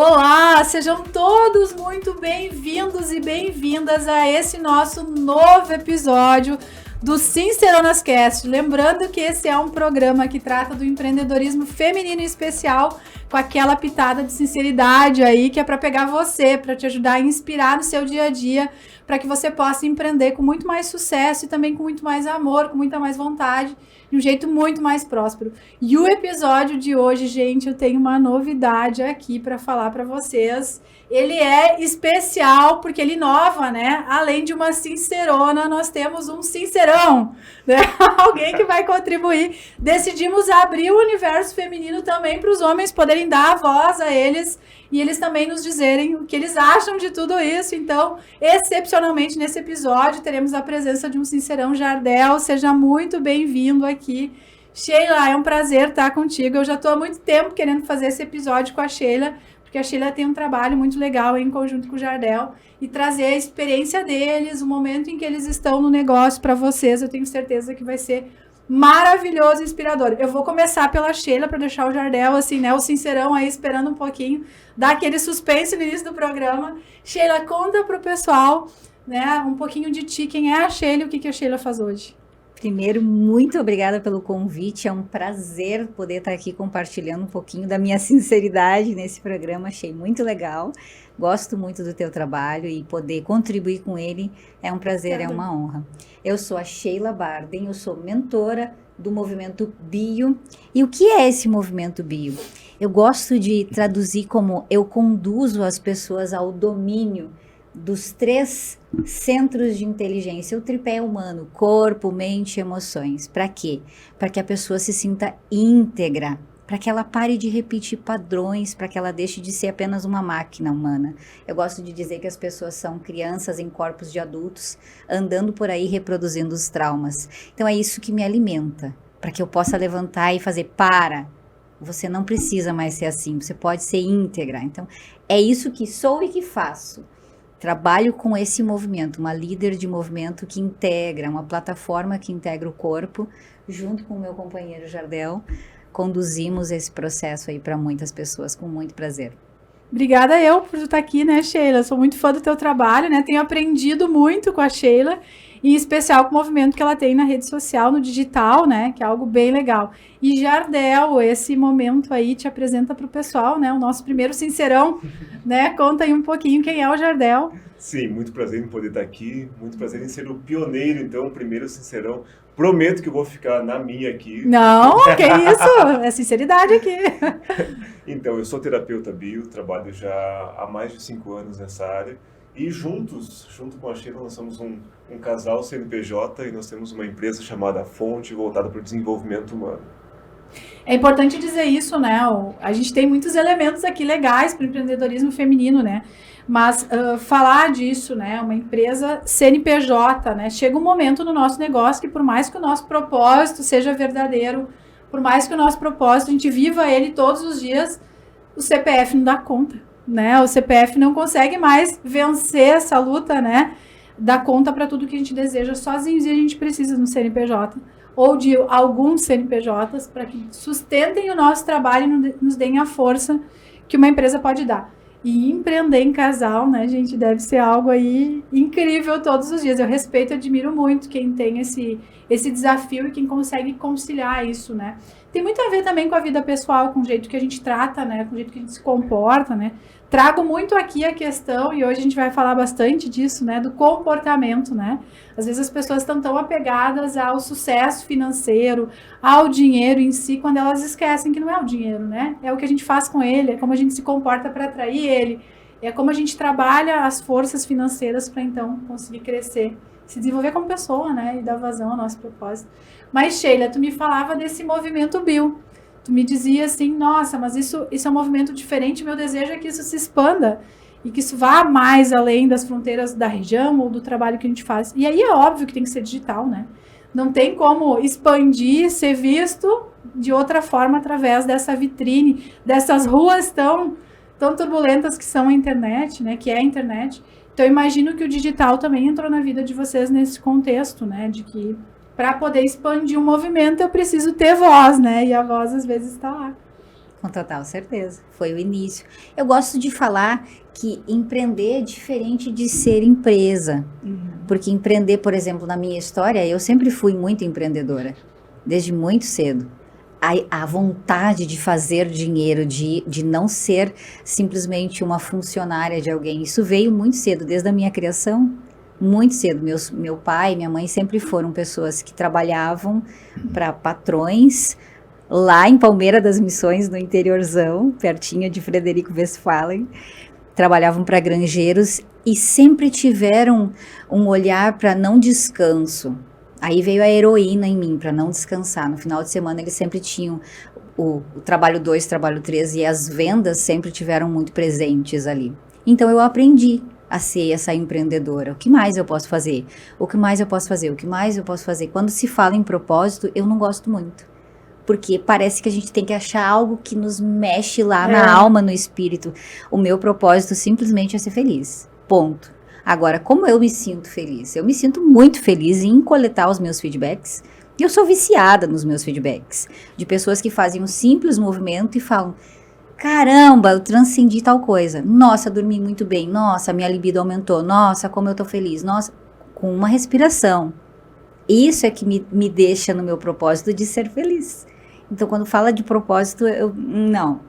Olá, sejam todos muito bem-vindos e bem-vindas a esse nosso novo episódio do Sinceronas Cast. Lembrando que esse é um programa que trata do empreendedorismo feminino em especial, com aquela pitada de sinceridade aí, que é para pegar você, para te ajudar a inspirar no seu dia a dia, para que você possa empreender com muito mais sucesso e também com muito mais amor, com muita mais vontade, de um jeito muito mais próspero. E o episódio de hoje, gente, eu tenho uma novidade aqui para falar para vocês. Ele é especial porque ele inova, né? Além de uma sincerona, nós temos um sincerão, né? Alguém que vai contribuir. Decidimos abrir o universo feminino também para os homens poderem dar a voz a eles e eles também nos dizerem o que eles acham de tudo isso. Então, excepcionalmente nesse episódio, teremos a presença de um sincerão Jardel. Seja muito bem-vindo aqui. Sheila, é um prazer estar contigo. Eu já estou há muito tempo querendo fazer esse episódio com a Sheila, porque a Sheila tem um trabalho muito legal em conjunto com o Jardel e trazer a experiência deles, o momento em que eles estão no negócio para vocês. Eu tenho certeza que vai ser maravilhoso e inspirador. Eu vou começar pela Sheila para deixar o Jardel, assim, né, o sincerão aí esperando um pouquinho, dar aquele suspense no início do programa. Sheila, conta pro pessoal, né, um pouquinho de ti, quem é a Sheila e o que a Sheila faz hoje. Primeiro, muito obrigada pelo convite, é um prazer poder estar aqui compartilhando um pouquinho da minha sinceridade nesse programa, achei muito legal, gosto muito do teu trabalho e poder contribuir com ele é um prazer, é uma honra. Eu sou a Sheila Barden, eu sou mentora do movimento Bio. E o que é esse movimento Bio? Eu gosto de traduzir como eu conduzo as pessoas ao domínio dos 3 centros de inteligência, o tripé humano, corpo, mente e emoções. Para quê? Para que a pessoa se sinta íntegra, para que ela pare de repetir padrões, para que ela deixe de ser apenas uma máquina humana. Eu gosto de dizer que as pessoas são crianças em corpos de adultos, andando por aí reproduzindo os traumas. Então é isso que me alimenta, para que eu possa levantar e fazer, você não precisa mais ser assim, você pode ser íntegra. Então é isso que sou e que faço. Trabalho com esse movimento, uma líder de movimento que integra, uma plataforma que integra o corpo, junto com o meu companheiro Jardel, conduzimos esse processo aí para muitas pessoas com muito prazer. Obrigada eu por estar aqui, né, Sheila? Sou muito fã do teu trabalho, né? Tenho aprendido muito com a Sheila, em especial com o movimento que ela tem na rede social, no digital, né? Que é algo bem legal. E Jardel, esse momento aí te apresenta para o pessoal, né? O nosso primeiro sincerão, né? Conta aí um pouquinho quem é o Jardel. Sim, muito prazer em poder estar aqui, muito prazer em ser o pioneiro, então, o primeiro sincerão. Prometo que eu vou ficar na minha aqui. Não, que isso? É sinceridade aqui. Então, eu sou terapeuta bio, trabalho já há mais de 5 anos nessa área. E junto com a Sheila, nós somos um casal CNPJ e nós temos uma empresa chamada Fonte, voltada para o desenvolvimento humano. É importante dizer isso, né? A gente tem muitos elementos aqui legais para o empreendedorismo feminino, né? Mas falar disso, né? Uma empresa CNPJ, né? Chega um momento no nosso negócio que por mais que o nosso propósito seja verdadeiro, por mais que o nosso propósito, a gente viva ele todos os dias, o CPF não dá conta, né? O CPF não consegue mais vencer essa luta, né? Dar conta para tudo que a gente deseja sozinhos e a gente precisa de um CNPJ ou de alguns CNPJs para que sustentem o nosso trabalho e nos deem a força que uma empresa pode dar. E empreender em casal, né, gente, deve ser algo aí incrível todos os dias. Eu respeito e admiro muito quem tem esse desafio e quem consegue conciliar isso, né. Tem muito a ver também com a vida pessoal, com o jeito que a gente trata, né, com o jeito que a gente se comporta, né. Trago muito aqui a questão, e hoje a gente vai falar bastante disso, né, do comportamento, né. Às vezes as pessoas estão tão apegadas ao sucesso financeiro, ao dinheiro em si, quando elas esquecem que não é o dinheiro, né? É o que a gente faz com ele, é como a gente se comporta para atrair ele, é como a gente trabalha as forças financeiras para então conseguir crescer, se desenvolver como pessoa, né? E dar vazão ao nosso propósito. Mas, Sheila, tu me falava desse movimento Bio. Tu me dizia assim, nossa, mas isso é um movimento diferente, meu desejo é que isso se expanda e que isso vá mais além das fronteiras da região ou do trabalho que a gente faz. E aí é óbvio que tem que ser digital, né? Não tem como expandir, ser visto de outra forma através dessa vitrine, dessas ruas tão turbulentas que são a internet, né? Que é a internet. Então, eu imagino que o digital também entrou na vida de vocês nesse contexto, né? De que para poder expandir um movimento, eu preciso ter voz, né? E a voz, às vezes, está lá. Com total certeza, foi o início. Eu gosto de falar que empreender é diferente de ser empresa. Porque empreender, por exemplo, na minha história, eu sempre fui muito empreendedora, desde muito cedo. A vontade de fazer dinheiro, de não ser simplesmente uma funcionária de alguém, isso veio muito cedo, desde a minha criação, muito cedo. Meu pai e minha mãe sempre foram pessoas que trabalhavam para patrões, lá em Palmeira das Missões, no interiorzão, pertinho de Frederico Westphalen, trabalhavam para granjeiros e sempre tiveram um olhar para não descanso. Aí veio a heroína em mim, para não descansar. No final de semana eles sempre tinham o trabalho 2, trabalho 3 e as vendas sempre tiveram muito presentes ali. Então eu aprendi a ser essa empreendedora. O que mais eu posso fazer? O que mais eu posso fazer? O que mais eu posso fazer? Quando se fala em propósito, eu não gosto muito. Porque parece que a gente tem que achar algo que nos mexe lá na alma, no espírito. O meu propósito simplesmente é ser feliz. Ponto. Agora, como eu me sinto feliz? Eu me sinto muito feliz em coletar os meus feedbacks. E eu sou viciada nos meus feedbacks. De pessoas que fazem um simples movimento e falam: caramba, eu transcendi tal coisa. Nossa, dormi muito bem. Nossa, minha libido aumentou. Nossa, como eu tô feliz. Nossa, com uma respiração. Isso é que me deixa no meu propósito de ser feliz. Então, quando fala de propósito, não.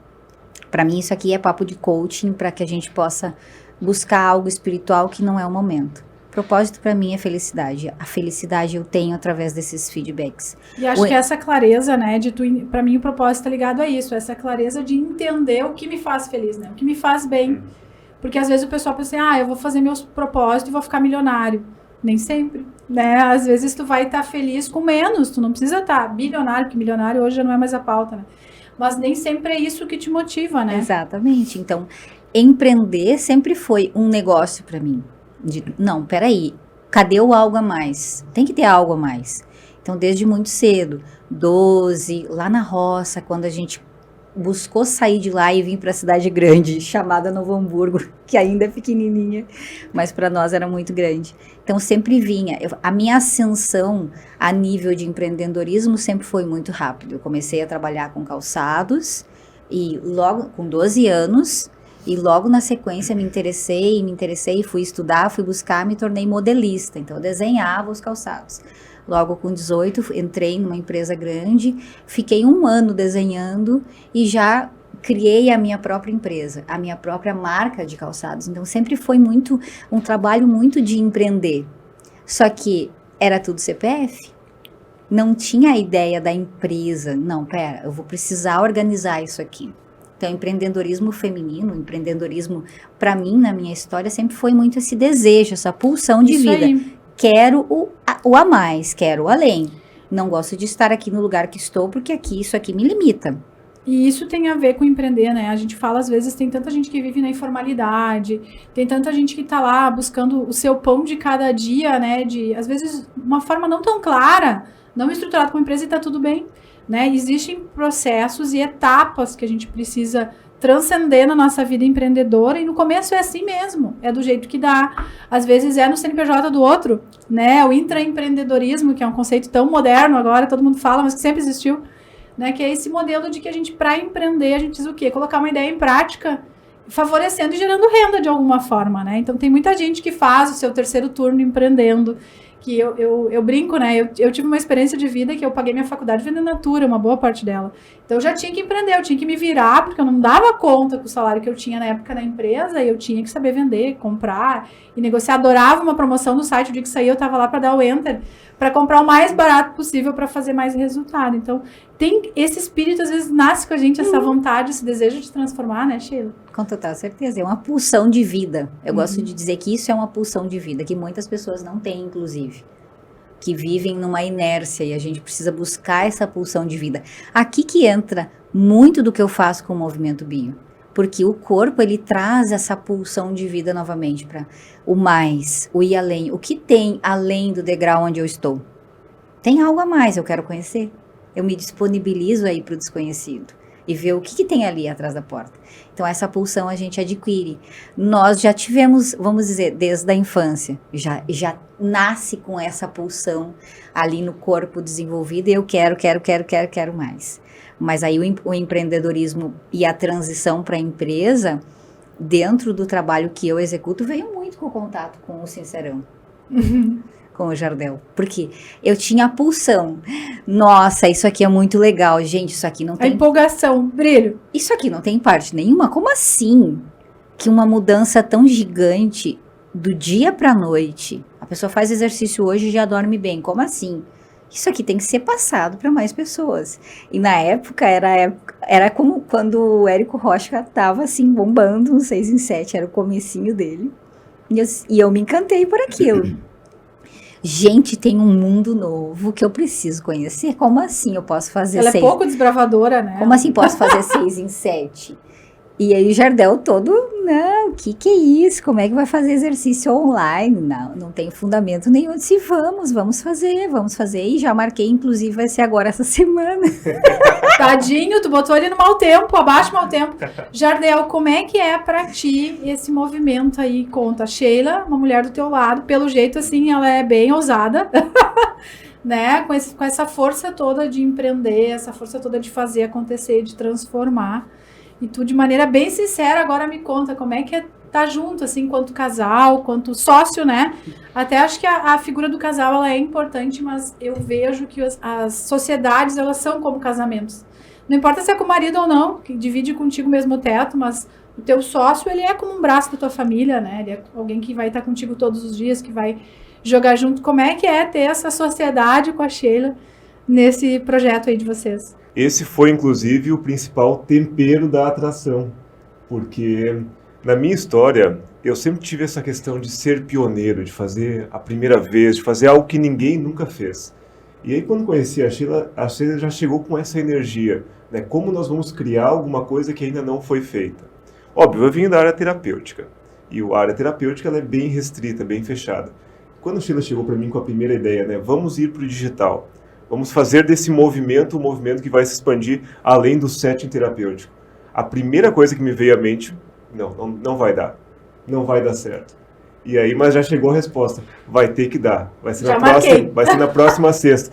Para mim, isso aqui é papo de coaching para que a gente possa buscar algo espiritual que não é o momento. Propósito para mim é felicidade. A felicidade eu tenho através desses feedbacks. E acho que essa clareza, né, para mim o propósito tá ligado a isso, essa clareza de entender o que me faz feliz, né, o que me faz bem. Porque às vezes o pessoal pensa assim, eu vou fazer meus propósitos e vou ficar milionário. Nem sempre, né, às vezes tu vai estar feliz com menos, tu não precisa estar bilionário, porque milionário hoje já não é mais a pauta, né. Mas nem sempre é isso que te motiva, né. Exatamente, então empreender sempre foi um negócio para mim. Não, peraí, cadê o algo a mais? Tem que ter algo a mais. Então, desde muito cedo, 12, lá na roça, quando a gente buscou sair de lá e vir para a cidade grande, chamada Novo Hamburgo, que ainda é pequenininha, mas para nós era muito grande. Então, sempre vinha. A minha ascensão a nível de empreendedorismo sempre foi muito rápido. Eu comecei a trabalhar com calçados e logo com 12 anos... E logo na sequência me interessei, fui estudar, fui buscar, me tornei modelista. Então eu desenhava os calçados. Logo com 18 entrei numa empresa grande, fiquei 1 ano desenhando e já criei a minha própria empresa, a minha própria marca de calçados. Então sempre foi um trabalho muito de empreender. Só que era tudo CPF. Não tinha a ideia da empresa. Não, pera, eu vou precisar organizar isso aqui. Então, empreendedorismo feminino, empreendedorismo, para mim, na minha história, sempre foi muito esse desejo, essa pulsão de vida. Aí. Quero o a mais, quero o além. Não gosto de estar aqui no lugar que estou, porque isso aqui me limita. E isso tem a ver com empreender, né? A gente fala, às vezes, tem tanta gente que vive na informalidade, tem tanta gente que tá lá buscando o seu pão de cada dia, né? Às vezes, uma forma não tão clara, não estruturada como empresa e tá tudo bem. Né? Existem processos e etapas que a gente precisa transcender na nossa vida empreendedora e no começo é assim mesmo, é do jeito que dá. Às vezes é no CNPJ do outro, né? O intraempreendedorismo, que é um conceito tão moderno agora, todo mundo fala, mas que sempre existiu, né? Que é esse modelo de que a gente, para empreender, a gente diz o quê? Colocar uma ideia em prática, favorecendo e gerando renda de alguma forma, né? Então tem muita gente que faz o seu terceiro turno empreendendo, que eu brinco, né, eu tive uma experiência de vida que eu paguei minha faculdade vendendo Natura, uma boa parte dela. Então eu já tinha que empreender, eu tinha que me virar, porque eu não dava conta com o salário que eu tinha na época da empresa, e eu tinha que saber vender, comprar e negociar. Adorava uma promoção no site, o dia que saía eu tava lá para dar o enter, para comprar o mais barato possível para fazer mais resultado. Então tem esse espírito, às vezes nasce com a gente essa vontade, esse desejo de transformar, né, Sheila? Com total certeza, é uma pulsão de vida. Eu gosto de dizer que isso é uma pulsão de vida, que muitas pessoas não têm, inclusive. Que vivem numa inércia e a gente precisa buscar essa pulsão de vida. Aqui que entra muito do que eu faço com o movimento bio. Porque o corpo, ele traz essa pulsão de vida novamente para o mais, o ir além. O que tem além do degrau onde eu estou? Tem algo a mais, eu quero conhecer. Eu me disponibilizo aí para o desconhecido e ver o que tem ali atrás da porta. Então, essa pulsão a gente adquire. Nós já tivemos, vamos dizer, desde a infância, já nasce com essa pulsão ali no corpo desenvolvida e eu quero mais. Mas aí o empreendedorismo e a transição para a empresa, dentro do trabalho que eu executo, veio muito com o contato com o Sincerão. Com o Jardel, porque eu tinha a pulsão. Nossa, isso aqui é muito legal, gente, isso aqui não tem... A empolgação, brilho. Isso aqui não tem parte nenhuma? Como assim? Que uma mudança tão gigante do dia para a noite, a pessoa faz exercício hoje e já dorme bem, como assim? Isso aqui tem que ser passado para mais pessoas. E na época, era como quando o Érico Rocha estava assim, bombando no 6 em 7, era o comecinho dele. E eu me encantei por aquilo. Gente, tem um mundo novo que eu preciso conhecer. Como assim eu posso fazer Ela é pouco desbravadora, né? Como assim posso fazer 6 em 7? E aí o Jardel todo, não, o que é isso? Como é que vai fazer exercício online? Não tem fundamento nenhum. Eu disse, vamos fazer. E já marquei, inclusive, vai ser agora essa semana. Tadinho, tu botou ele no mau tempo, abaixo do mau tempo. Jardel, como é que é pra ti esse movimento aí? Conta, a Sheila, uma mulher do teu lado, pelo jeito assim, ela é bem ousada, né? Com essa força toda de empreender, essa força toda de fazer acontecer, de transformar. E tu, de maneira bem sincera, agora me conta como é que é estar junto, assim, quanto casal, quanto sócio, né? Até acho que a figura do casal, ela é importante, mas eu vejo que as sociedades, elas são como casamentos. Não importa se é com o marido ou não, que divide contigo o mesmo teto, mas o teu sócio, ele é como um braço da tua família, né? Ele é alguém que vai estar contigo todos os dias, que vai jogar junto. Como é que é ter essa sociedade com a Sheila nesse projeto aí de vocês? Esse foi, inclusive, o principal tempero da atração, porque na minha história, eu sempre tive essa questão de ser pioneiro, de fazer a primeira vez, de fazer algo que ninguém nunca fez. E aí, quando conheci a Sheila já chegou com essa energia, né? Como nós vamos criar alguma coisa que ainda não foi feita? Óbvio, eu vim da área terapêutica, e a área terapêutica ela é bem restrita, bem fechada. Quando a Sheila chegou para mim com a primeira ideia, né? Vamos ir para o digital. Vamos fazer desse movimento um movimento que vai se expandir além do setting terapêutico. A primeira coisa que me veio à mente, não vai dar. Não vai dar certo. E aí, mas já chegou a resposta. Vai ter que dar. Vai ser na próxima sexta.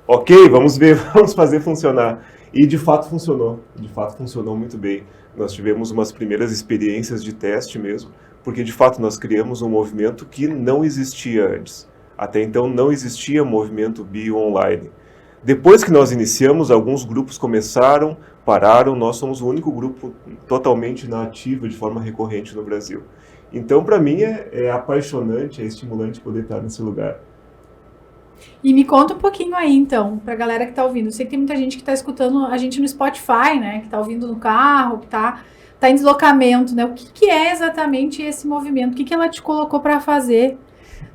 Ok, vamos ver, vamos fazer funcionar. E de fato funcionou. De fato funcionou muito bem. Nós tivemos umas primeiras experiências de teste mesmo, porque de fato nós criamos um movimento que não existia antes. Até então não existia movimento bio online. Depois que nós iniciamos, alguns grupos começaram, pararam, nós somos o único grupo totalmente na ativa, de forma recorrente no Brasil. Então, para mim, é apaixonante, é estimulante poder estar nesse lugar. E me conta um pouquinho aí, então, pra galera que tá ouvindo. Eu sei que tem muita gente que tá escutando a gente no Spotify, né? Que tá ouvindo no carro, que tá em deslocamento, né? O que é exatamente esse movimento? O que ela te colocou para fazer,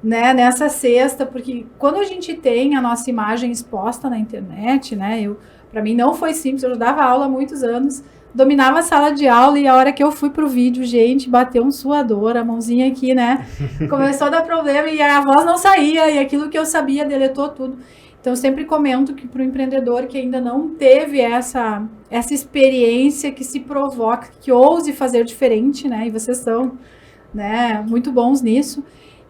né, nessa sexta? Porque quando a gente tem a nossa imagem exposta na internet, né? Para mim não foi simples, eu já dava aula há muitos anos, dominava a sala de aula e a hora que eu fui pro vídeo, gente, bateu um suador, a mãozinha aqui, né? Começou a dar problema e a voz não saía e aquilo que eu sabia deletou tudo. Então, eu sempre comento que para o empreendedor que ainda não teve essa experiência, que se provoca, que ouse fazer diferente, né? E vocês são, né, muito bons nisso.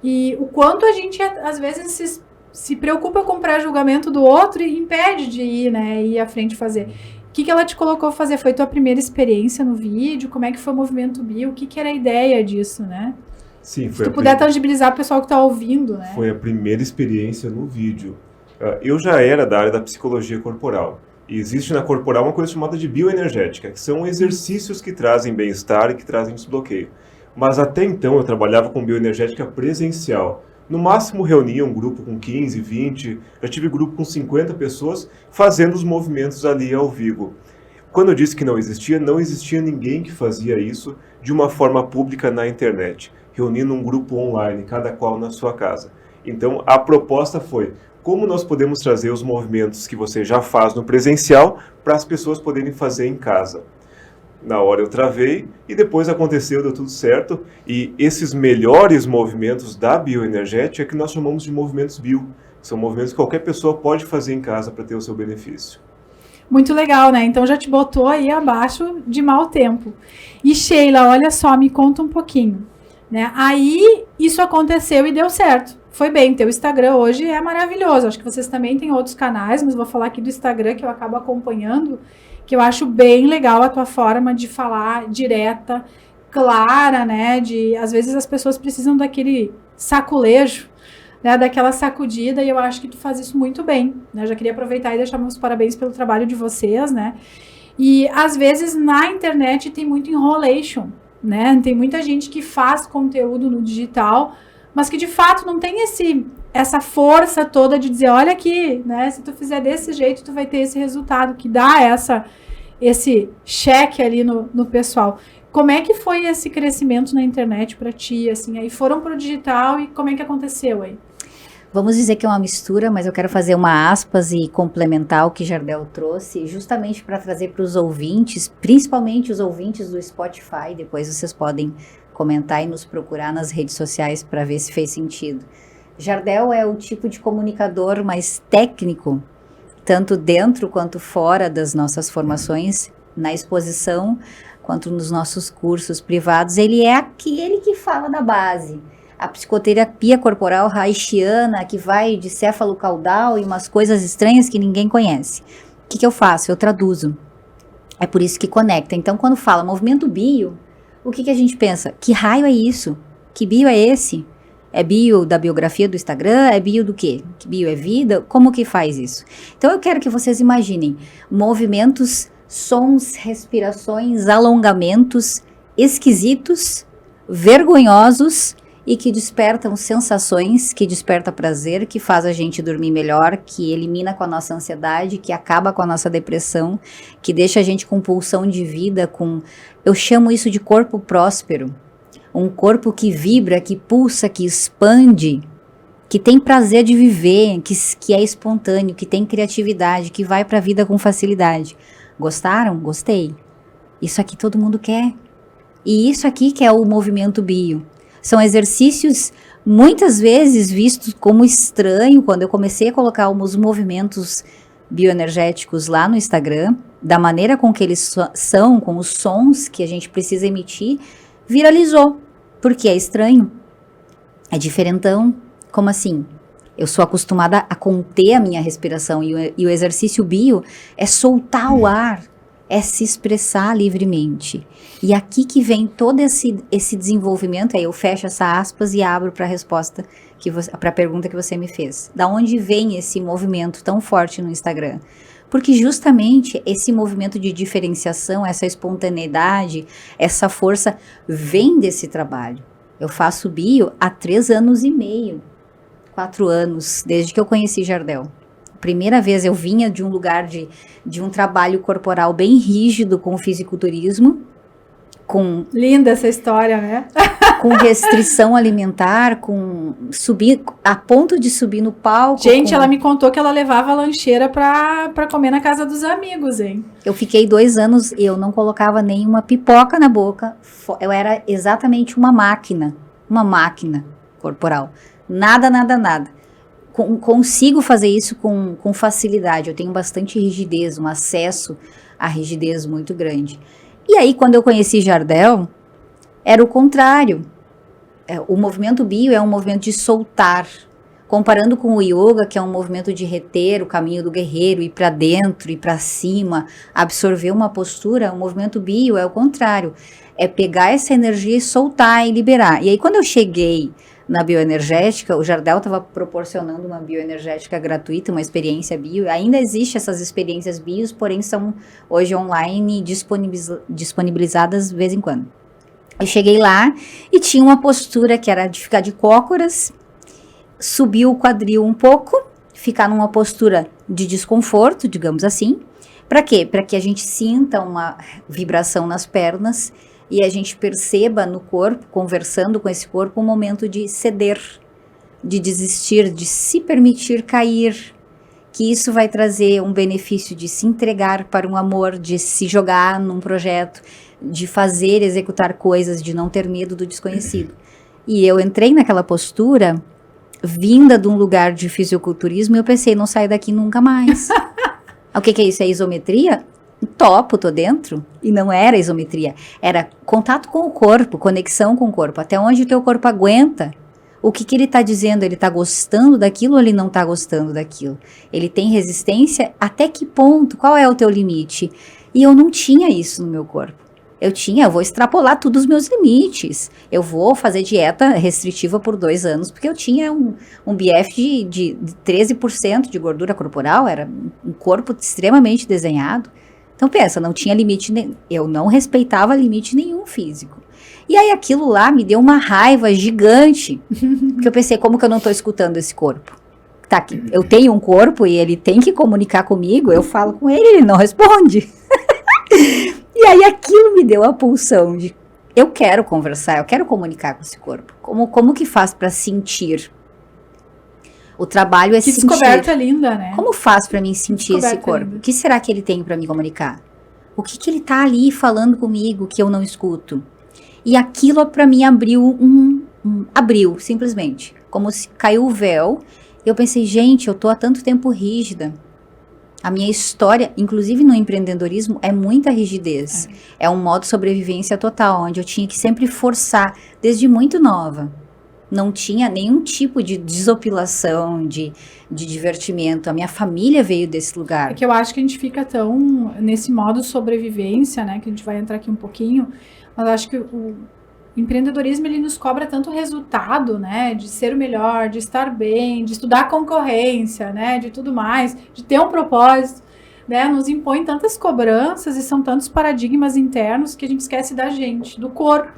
E o quanto a gente, às vezes, se preocupa com o pré-julgamento do outro e impede de ir, né? Ir à frente fazer. O que ela te colocou a fazer? Foi tua primeira experiência no vídeo? Como é que foi o Movimento Bio? O que era a ideia disso, né? Sim, foi. Se tu puder tangibilizar o pessoal que está ouvindo, né? Foi a primeira experiência no vídeo. Eu já era da área da psicologia corporal. E existe na corporal uma coisa chamada de bioenergética, que são exercícios que trazem bem-estar e que trazem desbloqueio. Mas até então eu trabalhava com bioenergética presencial. No máximo reunia um grupo com 15, 20, já tive grupo com 50 pessoas fazendo os movimentos ali ao vivo. Quando eu disse que não existia ninguém que fazia isso de uma forma pública na internet, reunindo um grupo online, cada qual na sua casa. Então a proposta foi: como nós podemos trazer os movimentos que você já faz no presencial para as pessoas poderem fazer em casa? Na hora eu travei e depois aconteceu, deu tudo certo. E esses melhores movimentos da bioenergética é que nós chamamos de movimentos bio. São movimentos que qualquer pessoa pode fazer em casa para ter o seu benefício. Muito legal, né? Então já te botou aí abaixo de mau tempo. E Sheila, olha só, me conta um pouquinho, né? Aí isso aconteceu e deu certo. foi bem. Teu Instagram hoje é maravilhoso. Acho que vocês também têm outros canais, mas vou falar aqui do Instagram, que eu acabo acompanhando, que eu acho bem legal a tua forma de falar direta, clara, né? Às vezes as pessoas precisam daquele saculejo, né, daquela sacudida, e eu acho que tu faz isso muito bem, né? Eu já queria aproveitar e deixar meus parabéns pelo trabalho de vocês, né? E às vezes na internet tem muito enrolation, né? Tem muita gente que faz conteúdo no digital, mas que de fato não tem essa força toda de dizer, olha aqui, né? Se tu fizer desse jeito, tu vai ter esse resultado, que dá esse cheque ali no pessoal. Como é que foi esse crescimento na internet para ti, assim? Aí foram pro digital e como é que aconteceu aí? Vamos dizer que é uma mistura, mas eu quero fazer uma aspas e complementar o que Jardel trouxe, justamente para trazer para os ouvintes, principalmente os ouvintes do Spotify. Depois vocês podem comentar e nos procurar nas redes sociais para ver se fez sentido. Jardel é o tipo de comunicador mais técnico, tanto dentro quanto fora das nossas formações, na exposição, quanto nos nossos cursos privados. Ele é aquele que fala da base. A psicoterapia corporal haitiana, que vai de céfalo-caudal e umas coisas estranhas que ninguém conhece. O que eu faço? Eu traduzo. É por isso que conecta. Então, quando fala movimento bio, o que a gente pensa? Que raio é isso? Que bio é esse? É bio da biografia do Instagram? É bio do quê? Que bio é vida? Como que faz isso? Então, eu quero que vocês imaginem movimentos, sons, respirações, alongamentos esquisitos, vergonhosos e que despertam sensações, que desperta prazer, que faz a gente dormir melhor, que elimina com a nossa ansiedade, que acaba com a nossa depressão, que deixa a gente com pulsão de vida, eu chamo isso de corpo próspero. Um corpo que vibra, que pulsa, que expande, que tem prazer de viver, que é espontâneo, que tem criatividade, que vai para a vida com facilidade. Gostaram? Gostei. Isso aqui todo mundo quer. E isso aqui que é o movimento bio. São exercícios muitas vezes vistos como estranho quando eu comecei a colocar os movimentos bioenergéticos lá no Instagram, da maneira com que eles são, com os sons que a gente precisa emitir, viralizou. Porque é estranho. É diferentão. Como assim? Eu sou acostumada a conter a minha respiração e o exercício bio é soltar o ar, é se expressar livremente. E aqui que vem todo esse desenvolvimento, aí eu fecho essa aspas e abro para a resposta, para a pergunta que você me fez. Da onde vem esse movimento tão forte no Instagram? Porque justamente esse movimento de diferenciação, essa espontaneidade, essa força vem desse trabalho. Eu faço bio há 3 anos e meio. 4 anos, desde que eu conheci Jardel. Primeira vez eu vinha de um lugar de um trabalho corporal bem rígido com fisiculturismo, Linda essa história, né? Com restrição alimentar, subir a ponto de subir no palco. Gente, ela me contou que ela levava a lancheira pra comer na casa dos amigos, hein? Eu fiquei 2 anos e eu não colocava nenhuma pipoca na boca. Eu era exatamente uma máquina corporal. Nada. Consigo fazer isso com facilidade. Eu tenho bastante rigidez, um acesso à rigidez muito grande. E aí, quando eu conheci Jardel, era o contrário. O movimento bio é um movimento de soltar. Comparando com o yoga, que é um movimento de reter, o caminho do guerreiro, ir para dentro, ir para cima, absorver uma postura, o movimento bio é o contrário. É pegar essa energia e soltar e liberar. E aí, quando eu cheguei na bioenergética, o Jardel estava proporcionando uma bioenergética gratuita, uma experiência bio. Ainda existem essas experiências bios, porém são hoje online disponibilizadas de vez em quando. Eu cheguei lá e tinha uma postura que era de ficar de cócoras, subir o quadril um pouco, ficar numa postura de desconforto, digamos assim. Para quê? Para que a gente sinta uma vibração nas pernas e a gente perceba no corpo, conversando com esse corpo, um momento de ceder, de desistir, de se permitir cair, que isso vai trazer um benefício de se entregar para um amor, de se jogar num projeto, de fazer, executar coisas, de não ter medo do desconhecido. E eu entrei naquela postura, vinda de um lugar de fisiculturismo, e eu pensei, não saio daqui nunca mais. O que é isso? É isometria? Topo, tô dentro. E não era isometria, era contato com o corpo, conexão com o corpo, até onde o teu corpo aguenta, O que ele está dizendo? Ele está gostando daquilo ou ele não está gostando daquilo? Ele tem resistência? Até que ponto? Qual é o teu limite? E eu não tinha isso no meu corpo. Eu vou extrapolar todos os meus limites. Eu vou fazer dieta restritiva por 2 anos, porque eu tinha um BF de 13% de gordura corporal, era um corpo extremamente desenhado. Então pensa, não tinha limite, eu não respeitava limite nenhum físico. E aí aquilo lá me deu uma raiva gigante, porque eu pensei, como que eu não estou escutando esse corpo? Tá aqui, eu tenho um corpo e ele tem que comunicar comigo, eu falo com ele, ele não responde. E aí aquilo me deu a pulsão de, eu quero conversar, eu quero comunicar com esse corpo. Como que faz para sentir? O trabalho é sentir. Que descoberta linda, né? Como faz para mim sentir esse corpo? Linda. O que será que ele tem para me comunicar? O que ele tá ali falando comigo que eu não escuto? E aquilo para mim abriu abriu, simplesmente. Como se caiu o véu. Eu pensei, gente, eu tô há tanto tempo rígida. A minha história, inclusive no empreendedorismo, é muita rigidez. É um modo de sobrevivência total, onde eu tinha que sempre forçar, desde muito nova. Não tinha nenhum tipo de desopilação, de divertimento. A minha família veio desse lugar. É que eu acho que a gente fica tão nesse modo de sobrevivência, né? Que a gente vai entrar aqui um pouquinho. Mas eu acho que o empreendedorismo, ele nos cobra tanto resultado, né? De ser o melhor, de estar bem, de estudar concorrência, né? De tudo mais, de ter um propósito, né? Nos impõe tantas cobranças e são tantos paradigmas internos que a gente esquece da gente, do corpo,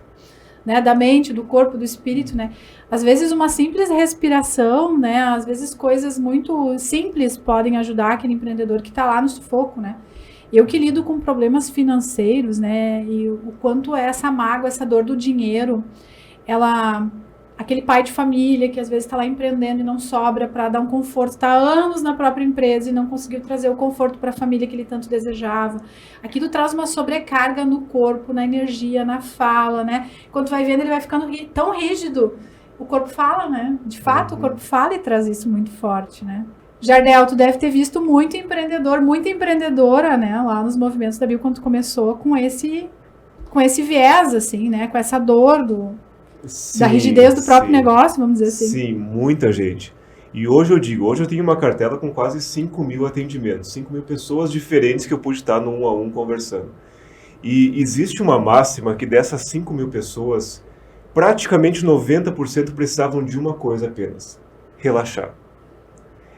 né? Da mente, do corpo, do espírito, né? Às vezes uma simples respiração, né? Às vezes coisas muito simples podem ajudar aquele empreendedor que está lá no sufoco, né? Eu que lido com problemas financeiros, né, e o quanto é essa mágoa, essa dor do dinheiro, aquele pai de família que às vezes está lá empreendendo e não sobra para dar um conforto, está há anos na própria empresa e não conseguiu trazer o conforto para a família que ele tanto desejava. Aquilo traz uma sobrecarga no corpo, na energia, na fala, né, quando vai vendo ele vai ficando tão rígido, o corpo fala, né, de fato o corpo fala e traz isso muito forte, né. Jardel, tu deve ter visto muito empreendedor, muita empreendedora, né, lá nos movimentos da Bio, quando tu começou com esse viés, assim, né, com essa dor da rigidez do próprio negócio, vamos dizer assim. Sim, muita gente. E hoje eu tenho uma cartela com quase 5.000 atendimentos, 5.000 pessoas diferentes que eu pude estar no 1 a 1 conversando. E existe uma máxima que dessas 5.000 pessoas, praticamente 90% precisavam de uma coisa apenas, relaxar.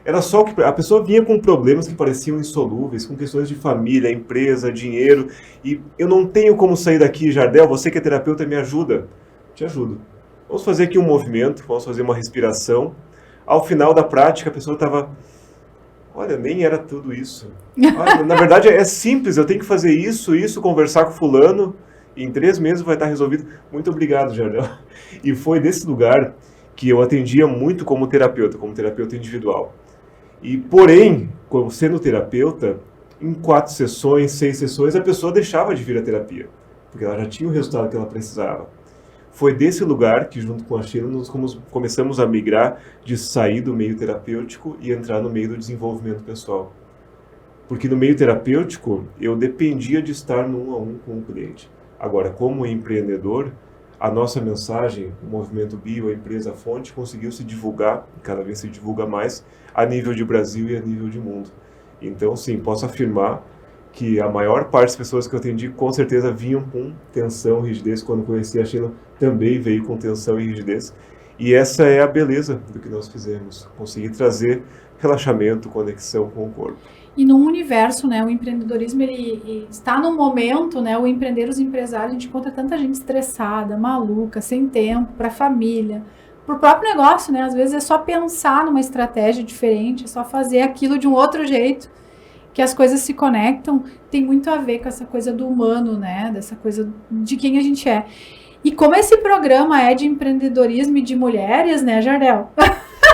Era só que a pessoa vinha com problemas que pareciam insolúveis, com questões de família, empresa, dinheiro, e eu não tenho como sair daqui, Jardel, você que é terapeuta, me ajuda. Te ajudo. Vamos fazer aqui um movimento, vamos fazer uma respiração. Ao final da prática, a pessoa estava, olha, nem era tudo isso. Olha, na verdade, é simples, eu tenho que fazer isso, conversar com fulano, e em 3 meses vai estar resolvido. Muito obrigado, Jardel. E foi desse lugar que eu atendia muito como terapeuta individual. E, porém, como sendo terapeuta, em 4 sessões, 6 sessões, a pessoa deixava de vir à terapia, porque ela já tinha o resultado que ela precisava. Foi desse lugar que, junto com a Sheila, nós começamos a migrar de sair do meio terapêutico e entrar no meio do desenvolvimento pessoal. Porque no meio terapêutico, eu dependia de estar no 1 a 1 com o cliente. Agora, como empreendedor, a nossa mensagem, o Movimento Bio, a empresa fonte, conseguiu se divulgar, cada vez se divulga mais, a nível de Brasil e a nível de mundo. Então, sim, posso afirmar que a maior parte das pessoas que eu atendi, com certeza, vinham com tensão e rigidez. Quando conheci a Sheila, também veio com tensão e rigidez. E essa é a beleza do que nós fizemos, conseguir trazer relaxamento, conexão com o corpo. E num universo, né, o empreendedorismo, ele está num momento, né, o empreender, os empresários, a gente encontra tanta gente estressada, maluca, sem tempo, para a família, para o próprio negócio, né, às vezes é só pensar numa estratégia diferente, é só fazer aquilo de um outro jeito, que as coisas se conectam, tem muito a ver com essa coisa do humano, né, dessa coisa de quem a gente é. E como esse programa é de empreendedorismo e de mulheres, né, Jardel?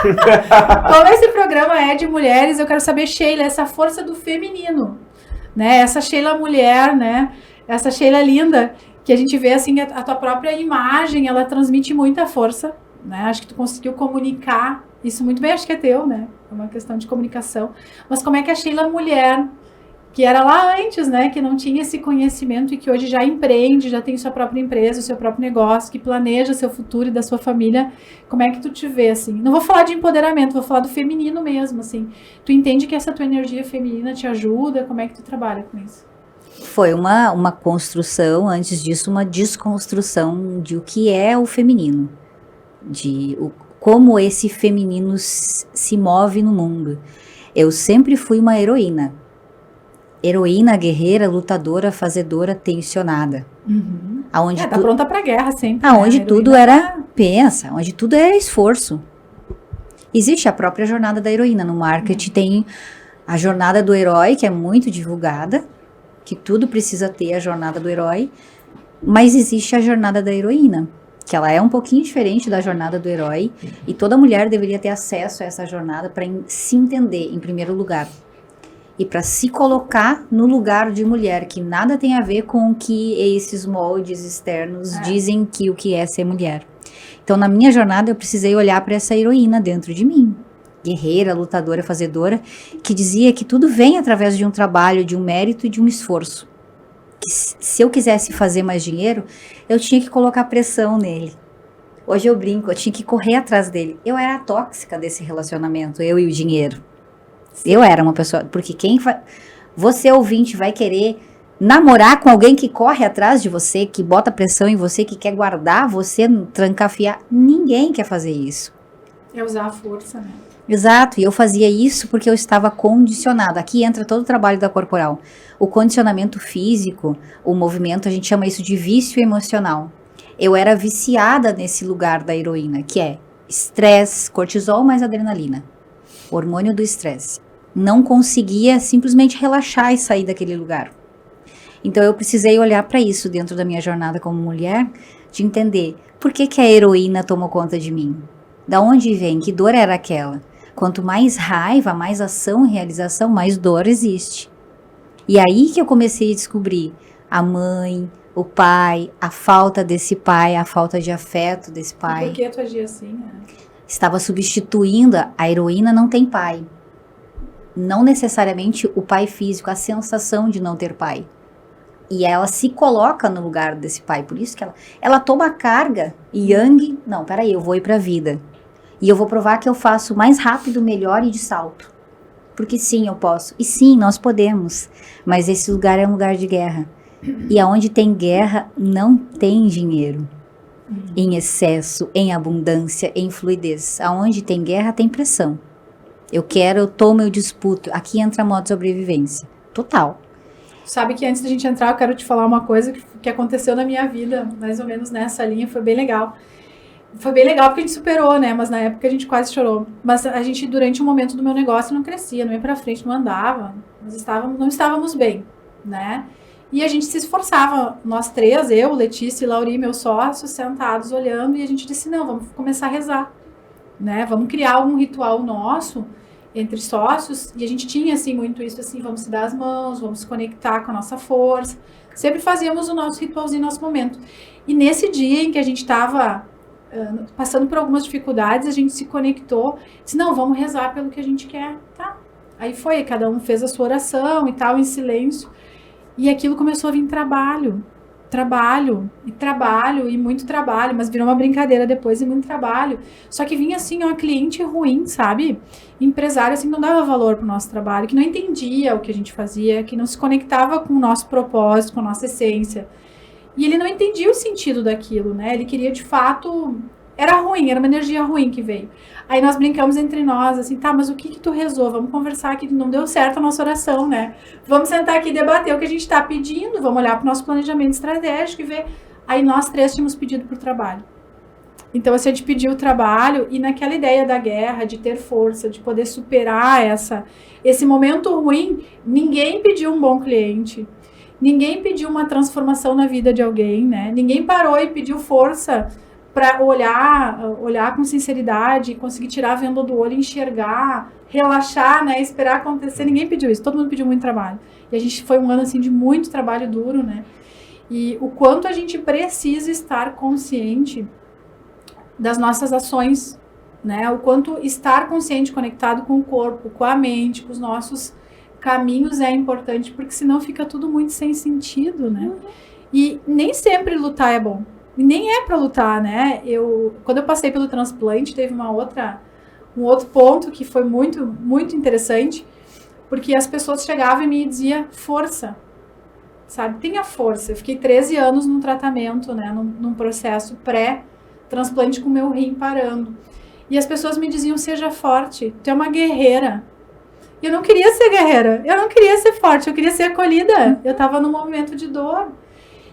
Como esse programa é de mulheres, eu quero saber, Sheila, essa força do feminino, né? Essa Sheila mulher, né? Essa Sheila linda, que a gente vê assim, a tua própria imagem, ela transmite muita força, né? Acho que tu conseguiu comunicar isso muito bem, acho que é teu, né? É uma questão de comunicação. Mas como é que a Sheila mulher que era lá antes, né, que não tinha esse conhecimento e que hoje já empreende, já tem sua própria empresa, o seu próprio negócio, que planeja seu futuro e da sua família. Como é que tu te vê, assim? Não vou falar de empoderamento, vou falar do feminino mesmo, assim. Tu entende que essa tua energia feminina te ajuda? Como é que tu trabalha com isso? Foi uma construção, antes disso, uma desconstrução de o que é o feminino, como esse feminino se move no mundo. Eu sempre fui uma heroína, guerreira, lutadora, fazedora, tensionada. Uhum. Aonde tá pronta pra guerra sempre. Aonde tudo era, onde tudo era esforço. Existe a própria jornada da heroína. No marketing tem a jornada do herói, que é muito divulgada, que tudo precisa ter a jornada do herói, mas existe a jornada da heroína, que ela é um pouquinho diferente da jornada do herói, e toda mulher deveria ter acesso a essa jornada para se entender, em primeiro lugar, e para se colocar no lugar de mulher, que nada tem a ver com o que esses moldes externos dizem que o que é ser mulher. Então, na minha jornada, eu precisei olhar para essa heroína dentro de mim, guerreira, lutadora, fazedora, que dizia que tudo vem através de um trabalho, de um mérito e de um esforço. Que se eu quisesse fazer mais dinheiro, eu tinha que colocar pressão nele. Hoje eu brinco, eu tinha que correr atrás dele. Eu era a tóxica desse relacionamento, eu e o dinheiro. Eu era uma pessoa, porque você ouvinte vai querer namorar com alguém que corre atrás de você, que bota pressão em você, que quer guardar você, trancafiar. Ninguém quer fazer isso. É usar a força, né? Exato, e eu fazia isso porque eu estava condicionada. Aqui entra todo o trabalho da corporal. O condicionamento físico, o movimento, a gente chama isso de vício emocional. Eu era viciada nesse lugar da heroína, que é estresse, cortisol mais adrenalina, hormônio do estresse. Não conseguia simplesmente relaxar e sair daquele lugar. Então eu precisei olhar para isso dentro da minha jornada como mulher, de entender por que a heroína tomou conta de mim. Da onde vem? Que dor era aquela? Quanto mais raiva, mais ação, realização, mais dor existe. E aí que eu comecei a descobrir a mãe, o pai, a falta desse pai, a falta de afeto desse pai. E por que tu agia assim, né? Estava substituindo, a heroína não tem pai. Não necessariamente o pai físico, a sensação de não ter pai. E ela se coloca no lugar desse pai, por isso que ela toma a carga, yang, não, peraí, eu vou ir pra vida. E eu vou provar que eu faço mais rápido, melhor e de salto. Porque sim, eu posso. E sim, nós podemos. Mas esse lugar é um lugar de guerra. E aonde tem guerra, não tem dinheiro. Em excesso, em abundância, em fluidez. Aonde tem guerra, tem pressão. Eu quero, eu tomo, eu disputo. Aqui entra a modo de sobrevivência. Total. Sabe que antes da gente entrar, eu quero te falar uma coisa que aconteceu na minha vida, mais ou menos nessa linha, foi bem legal. Foi bem legal porque a gente superou, né? Mas na época a gente quase chorou. Mas a gente, durante um momento do meu negócio, não crescia, não ia pra frente, não andava. Não estávamos bem, né? E a gente se esforçava, nós três, eu, Letícia e Lauri, meu sócio, sentados olhando, e a gente disse, não, vamos começar a rezar, né? Vamos criar algum ritual nosso entre sócios, e a gente tinha, assim, muito isso, assim, vamos se dar as mãos, vamos se conectar com a nossa força. Sempre fazíamos o nosso ritualzinho, nosso momento. E nesse dia em que a gente estava passando por algumas dificuldades, a gente se conectou, disse, não, vamos rezar pelo que a gente quer, tá? Aí foi, cada um fez a sua oração e tal, em silêncio, e aquilo começou a vir trabalho, e muito trabalho, mas virou uma brincadeira depois e muito trabalho. Só que vinha assim, ó, cliente ruim, sabe? Empresário assim, não dava valor pro nosso trabalho, que não entendia o que a gente fazia, que não se conectava com o nosso propósito, com a nossa essência. E ele não entendia o sentido daquilo, né? Ele queria, de fato... Era ruim, era uma energia ruim que veio. Aí nós brincamos entre nós, assim, tá, mas o que tu rezou? Vamos conversar aqui, não deu certo a nossa oração, né? Vamos sentar aqui e debater o que a gente tá pedindo, vamos olhar pro nosso planejamento estratégico e ver. Aí nós três tínhamos pedido pro trabalho. Então, assim, a gente pediu o trabalho e naquela ideia da guerra, de ter força, de poder superar esse momento ruim, ninguém pediu um bom cliente. Ninguém pediu uma transformação na vida de alguém, né? Ninguém parou e pediu força para olhar com sinceridade, conseguir tirar a venda do olho, enxergar, relaxar, né? Esperar acontecer. Ninguém pediu isso, todo mundo pediu muito trabalho. E a gente foi um ano, assim, de muito trabalho duro, né? E o quanto a gente precisa estar consciente das nossas ações, né? O quanto estar consciente, conectado com o corpo, com a mente, com os nossos caminhos é importante, porque senão fica tudo muito sem sentido, né? E nem sempre lutar é bom. E nem é para lutar, né? Quando eu passei pelo transplante, teve um outro ponto que foi muito, muito interessante, porque as pessoas chegavam e me diziam força, sabe? Tenha força. Eu fiquei 13 anos num tratamento, né? Num processo pré-transplante com meu rim parando. E as pessoas me diziam, seja forte, tu é uma guerreira. E eu não queria ser guerreira, eu não queria ser forte, eu queria ser acolhida. Eu estava num momento de dor.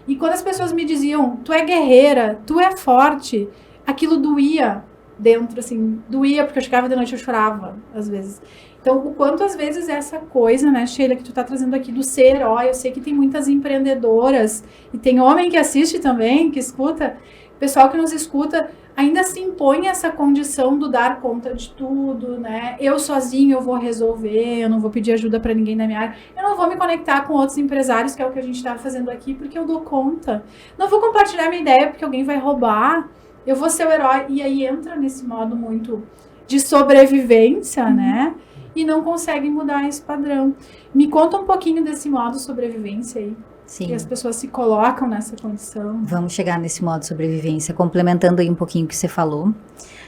E quando as pessoas me diziam, tu é guerreira, tu é forte, aquilo doía dentro, assim, doía, porque eu chegava de noite e eu chorava, às vezes. Então, o quanto às vezes essa coisa, né, Sheila, que tu tá trazendo aqui do ser herói, eu sei que tem muitas empreendedoras, e tem homem que assiste também, que escuta, pessoal que nos escuta, ainda se impõe essa condição do dar conta de tudo, né? Eu sozinho eu vou resolver, eu não vou pedir ajuda para ninguém na minha área, eu não vou me conectar com outros empresários, que é o que a gente está fazendo aqui, porque eu dou conta. Não vou compartilhar minha ideia porque alguém vai roubar, eu vou ser o herói. E aí entra nesse modo muito de sobrevivência, né? E não consegue mudar esse padrão. Me conta um pouquinho desse modo de sobrevivência aí. Sim. Que as pessoas se colocam nessa condição. Vamos chegar nesse modo de sobrevivência, complementando aí um pouquinho o que você falou.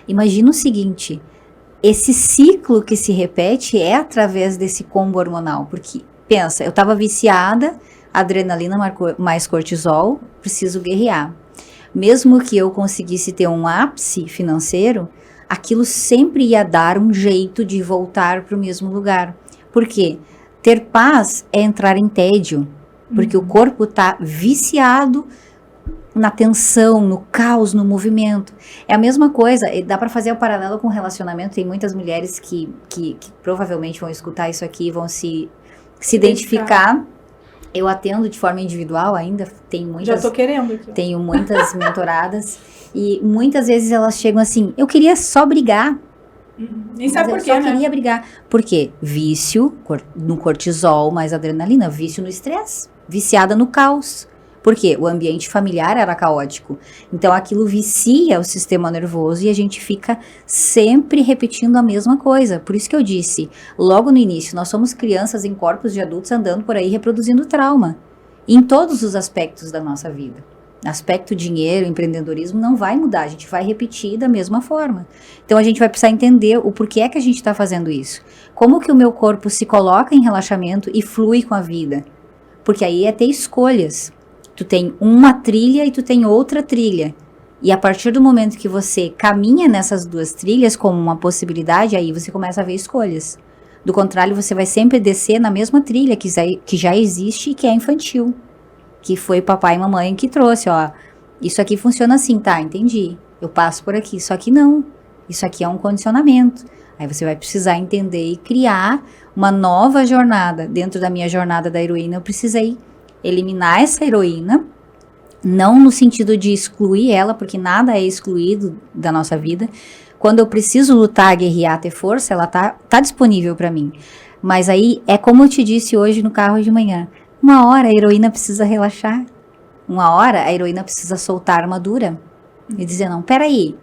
Imagina o seguinte, esse ciclo que se repete é através desse combo hormonal, porque, pensa, eu estava viciada, adrenalina mais cortisol, preciso guerrear. Mesmo que eu conseguisse ter um ápice financeiro, aquilo sempre ia dar um jeito de voltar para o mesmo lugar. Por quê? Ter paz é entrar em tédio. Porque o corpo está viciado na tensão, no caos, no movimento. É a mesma coisa, dá para fazer o paralelo com relacionamento. Tem muitas mulheres que provavelmente vão escutar isso aqui, vão se identificar. Eu atendo de forma individual ainda, já tô querendo aqui. Tenho muitas mentoradas e muitas vezes elas chegam assim, eu queria só brigar. Nem sabe por quê, né? Eu só queria brigar. Por quê? Vício no cortisol, mais adrenalina, vício no estresse. Viciada no caos. Por quê? O ambiente familiar era caótico. Então aquilo vicia o sistema nervoso e a gente fica sempre repetindo a mesma coisa. Por isso que eu disse, logo no início, nós somos crianças em corpos de adultos andando por aí reproduzindo trauma. Em todos os aspectos da nossa vida. Aspecto dinheiro, empreendedorismo não vai mudar, a gente vai repetir da mesma forma. Então a gente vai precisar entender o porquê é que a gente está fazendo isso. Como que o meu corpo se coloca em relaxamento e flui com a vida. Porque aí é ter escolhas. Tu tem uma trilha e tu tem outra trilha. E a partir do momento que você caminha nessas duas trilhas como uma possibilidade, aí você começa a ver escolhas. Do contrário, você vai sempre descer na mesma trilha que já existe e que é infantil. Que foi papai e mamãe que trouxe, ó. Isso aqui funciona assim, tá? Entendi. Eu passo por aqui. Só que não. Isso aqui é um condicionamento. Aí você vai precisar entender e criar uma nova jornada. Dentro da minha jornada da heroína, eu precisei eliminar essa heroína, não no sentido de excluir ela, porque nada é excluído da nossa vida. Quando eu preciso lutar, guerrear, ter força, ela tá disponível para mim. Mas aí, é como eu te disse hoje no carro de manhã, uma hora a heroína precisa relaxar, uma hora a heroína precisa soltar a armadura e dizer, não, peraí,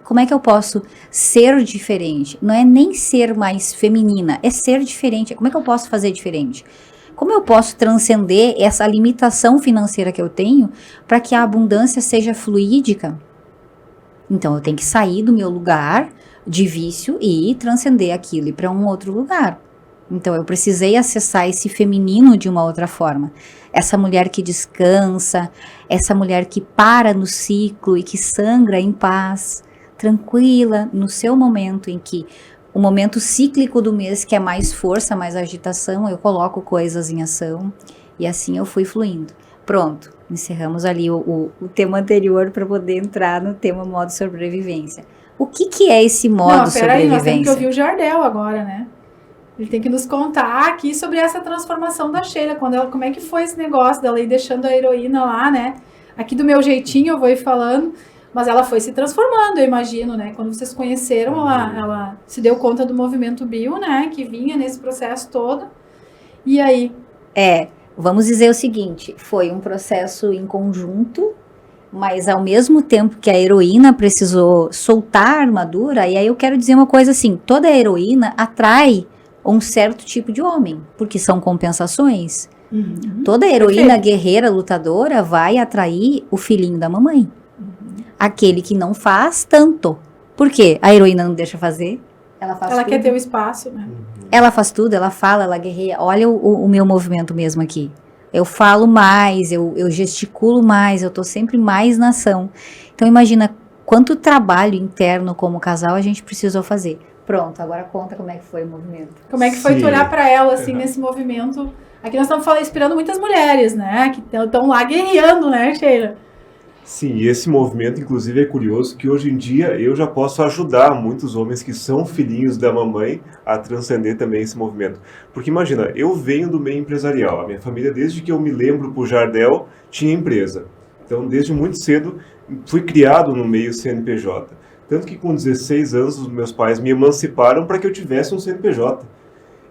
como é que eu posso ser diferente? Não é nem ser mais feminina, é ser diferente. Como é que eu posso fazer diferente? Como eu posso transcender essa limitação financeira que eu tenho para que a abundância seja fluídica? Então, eu tenho que sair do meu lugar de vício e transcender aquilo e ir para um outro lugar. Então, eu precisei acessar esse feminino de uma outra forma. Essa mulher que descansa, essa mulher que para no ciclo e que sangra em paz, tranquila, no seu momento em que o momento cíclico do mês, que é mais força, mais agitação, eu coloco coisas em ação e assim eu fui fluindo. Pronto, encerramos ali o tema anterior para poder entrar no tema modo sobrevivência. O que é esse modo sobrevivência? Peraí, nós temos que ouvir o Jardel agora, né? Ele tem que nos contar aqui sobre essa transformação da Sheila, como é que foi esse negócio dela ir deixando a heroína lá, né? Aqui do meu jeitinho eu vou ir falando, mas ela foi se transformando, eu imagino, né? Quando vocês conheceram, ela se deu conta do movimento bio, né? Que vinha nesse processo todo. E aí? Vamos dizer o seguinte, foi um processo em conjunto, mas ao mesmo tempo que a heroína precisou soltar a armadura, e aí eu quero dizer uma coisa assim, toda heroína atrai um certo tipo de homem, porque são compensações. Uhum. Toda heroína, Perfeito. guerreira, lutadora vai atrair o filhinho da mamãe. Aquele que não faz tanto. Por quê? A heroína não deixa fazer. Ela faz Ela tudo. quer ter o espaço, né? Ela faz tudo, ela fala, ela guerreia. Olha o meu movimento mesmo aqui. Eu falo mais, eu gesticulo mais, eu tô sempre mais na ação. Então imagina quanto trabalho interno como casal a gente precisou fazer. Pronto, agora conta como é que foi o movimento. Como é que foi Sim. tu olhar pra ela, assim, nesse movimento? Aqui nós estamos inspirando muitas mulheres, né? Que estão lá guerreando, né, Sheila? Sim, e esse movimento, inclusive, é curioso que hoje em dia eu já posso ajudar muitos homens que são filhinhos da mamãe a transcender também esse movimento. Porque imagina, eu venho do meio empresarial, a minha família, desde que eu me lembro por Jardel, tinha empresa. Então, desde muito cedo, fui criado no meio CNPJ. Tanto que com 16 anos, os meus pais me emanciparam para que eu tivesse um CNPJ.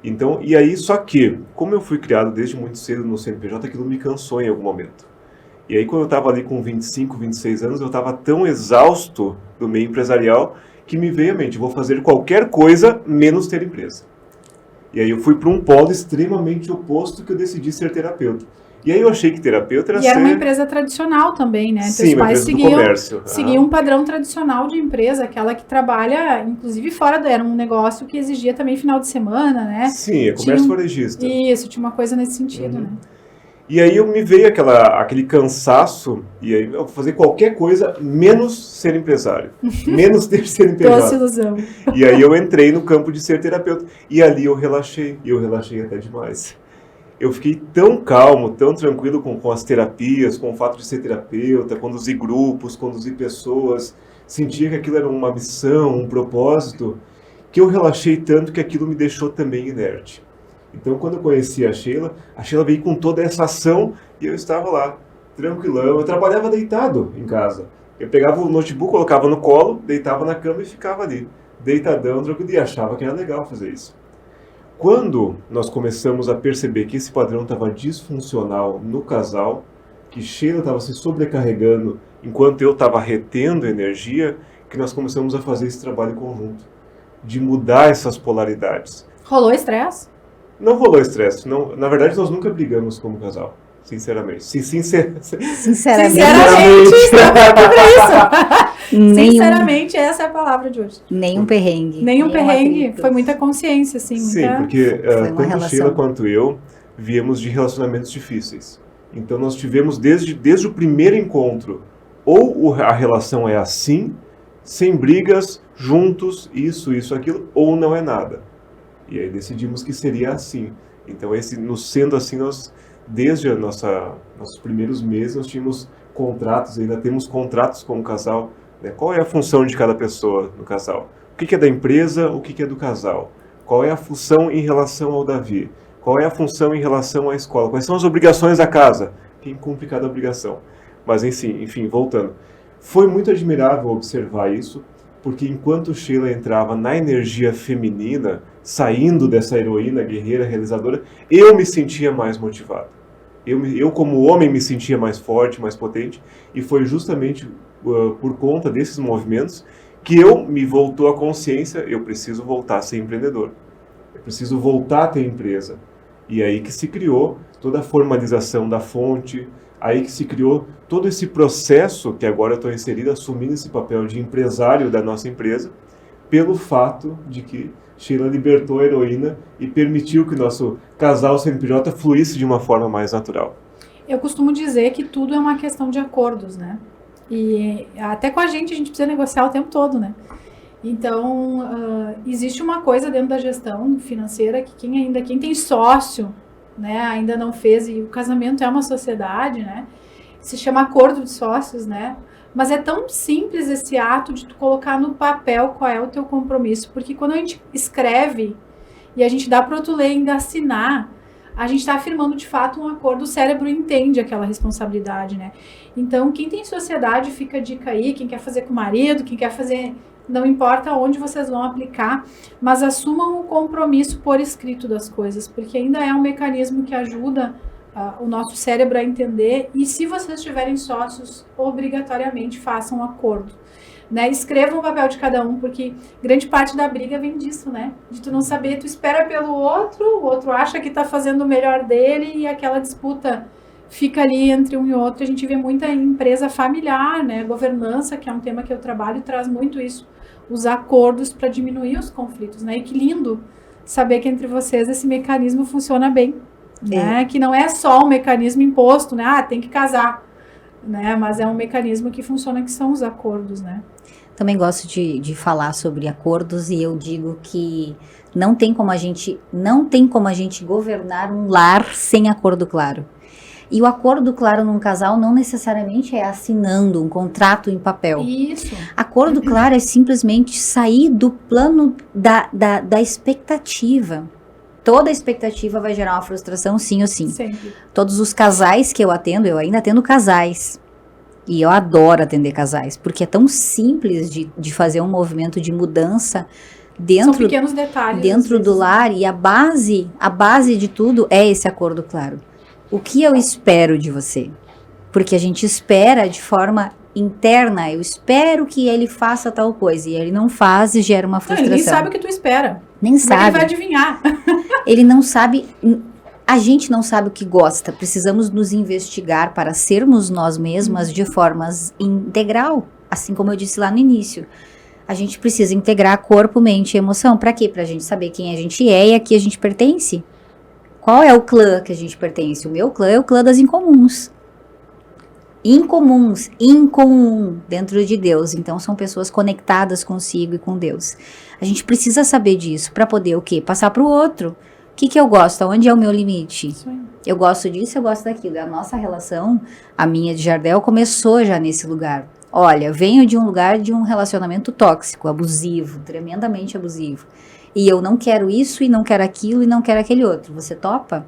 Então, e aí, só que, como eu fui criado desde muito cedo no CNPJ, aquilo me cansou em algum momento. E aí, quando eu estava ali com 25, 26 anos, eu estava tão exausto do meio empresarial que me veio à mente, vou fazer qualquer coisa menos ter empresa. E aí eu fui para um polo extremamente oposto que eu decidi ser terapeuta. E aí eu achei que terapeuta era E era uma ser... empresa tradicional também, né? Sim, uma empresa do comércio. Seguiam um padrão tradicional de empresa, aquela que trabalha, inclusive fora era um negócio que exigia também final de semana, né? Sim, é comércio varejista. Isso, tinha uma coisa nesse sentido, né? E aí eu me veio aquele cansaço, e aí eu vou fazer qualquer coisa menos ser empresário, menos ter CNPJ. Doce ilusão. E aí eu entrei no campo de ser terapeuta, e ali eu relaxei até demais. Eu fiquei tão calmo, tão tranquilo com as terapias, com o fato de ser terapeuta, conduzir grupos, conduzir pessoas, sentia que aquilo era uma missão, um propósito, que eu relaxei tanto que aquilo me deixou também inerte. Então, quando eu conheci a Sheila veio com toda essa ação e eu estava lá, tranquilão. Eu trabalhava deitado em casa. Eu pegava o notebook, colocava no colo, deitava na cama e ficava ali, deitadão, tranquilo, e achava que era legal fazer isso. Quando nós começamos a perceber que esse padrão estava disfuncional no casal, que Sheila estava se sobrecarregando enquanto eu estava retendo energia, que nós começamos a fazer esse trabalho conjunto, de mudar essas polaridades. Rolou estresse? Não rolou estresse. Não, na verdade, nós nunca brigamos como casal. Sinceramente. Sinceramente. Estamos aqui pra isso. Nenhum, Sinceramente, essa é a palavra de hoje. nenhum perrengue. Nenhum perrengue. atrito. Foi muita consciência, assim. Sim, muita... porque Foi uma tanto relação. Sheila quanto eu viemos de relacionamentos difíceis. Então, nós tivemos desde o primeiro encontro, ou a relação é assim, sem brigas, juntos, isso, aquilo, ou não é nada. E aí decidimos que seria assim. Então, sendo assim, nós, desde nossos primeiros meses, nós tínhamos contratos, ainda temos contratos como casal. Né? Qual é a função de cada pessoa no casal? O que é da empresa, o que é do casal? Qual é a função em relação ao Davi? Qual é a função em relação à escola? Quais são as obrigações da casa? Quem cumpre cada obrigação? Mas, enfim, voltando. Foi muito admirável observar isso, porque enquanto Sheila entrava na energia feminina, saindo dessa heroína, guerreira, realizadora, eu me sentia mais motivado. Eu como homem, me sentia mais forte, mais potente, e foi justamente por conta desses movimentos que me voltou a consciência, eu preciso voltar a ser empreendedor. Eu preciso voltar a ter empresa. E aí que se criou toda a formalização da fonte, aí que se criou todo esse processo, que agora eu estou inserido, assumindo esse papel de empresário da nossa empresa, pelo fato de que Sheila libertou a heroína e permitiu que o nosso casal CNPJ fluísse de uma forma mais natural. Eu costumo dizer que tudo é uma questão de acordos, né? E até com a gente precisa negociar o tempo todo, né? Então, existe uma coisa dentro da gestão financeira que quem tem sócio, né, ainda não fez, e o casamento é uma sociedade, né? Se chama acordo de sócios, né? Mas é tão simples esse ato de tu colocar no papel qual é o teu compromisso, porque quando a gente escreve e a gente dá para outro ler e ainda assinar, a gente está afirmando de fato um acordo, o cérebro entende aquela responsabilidade, né? Então, quem tem sociedade, fica a dica aí, quem quer fazer com o marido, quem quer fazer, não importa onde vocês vão aplicar, mas assumam o compromisso por escrito das coisas, porque ainda é um mecanismo que ajuda o nosso cérebro a entender, e se vocês tiverem sócios, obrigatoriamente façam um acordo. né? Escreva o papel de cada um, porque grande parte da briga vem disso, né? De tu não saber, tu espera pelo outro, o outro acha que tá fazendo o melhor dele e aquela disputa fica ali entre um e outro. A gente vê muita empresa familiar, né? Governança, que é um tema que eu trabalho, traz muito isso. Os acordos para diminuir os conflitos, né? E que lindo saber que entre vocês esse mecanismo funciona bem, né? Que não é só um mecanismo imposto, né? Ah, tem que casar, né? Mas é um mecanismo que funciona, que são os acordos, né? Também gosto de falar sobre acordos e eu digo que não tem como a gente governar um lar sem acordo claro. E o acordo claro num casal não necessariamente é assinando um contrato em papel. Isso. Acordo claro é simplesmente sair do plano da expectativa. Toda expectativa vai gerar uma frustração, sim ou sim. Sempre. Todos os casais que eu ainda atendo casais. E eu adoro atender casais, porque é tão simples de fazer um movimento de mudança São pequenos detalhes. dentro do lar, e a base de tudo é esse acordo claro. O que eu espero de você? Porque a gente espera de forma interna, eu espero que ele faça tal coisa, e ele não faz e gera uma frustração. Ele nem sabe o que tu espera. Nem Como é que ele vai sabe. adivinhar? Ele não sabe, a gente não sabe o que gosta. Precisamos nos investigar para sermos nós mesmas de forma integral, assim como eu disse lá no início. A gente precisa integrar corpo, mente e emoção. Para quê? Para a gente saber quem a gente é e a que a gente pertence. Qual é o clã que a gente pertence? O meu clã é o clã das incomuns. Incomuns, incomum dentro de Deus. Então são pessoas conectadas consigo e com Deus. A gente precisa saber disso para poder o quê? Passar para o outro. O que eu gosto? Onde é o meu limite? Isso aí. Eu gosto disso, eu gosto daquilo. A nossa relação, a minha de Jardel, começou já nesse lugar. Olha, venho de um lugar de um relacionamento tóxico, abusivo, tremendamente abusivo. E eu não quero isso, e não quero aquilo, e não quero aquele outro. Você topa?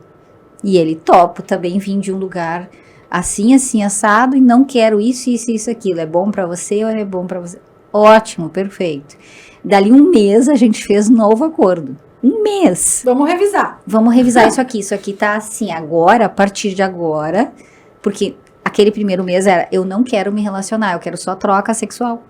E ele topa. Também vim de um lugar assim, assim, assado, e não quero isso, isso, isso, aquilo. É bom pra você ou é bom pra você? Ótimo, perfeito. Dali um mês a gente fez um novo acordo. Um mês. Vamos revisar. Vamos revisar isso aqui. Isso aqui tá assim agora, a partir de agora. Porque aquele primeiro mês era, eu não quero me relacionar, eu quero só troca sexual.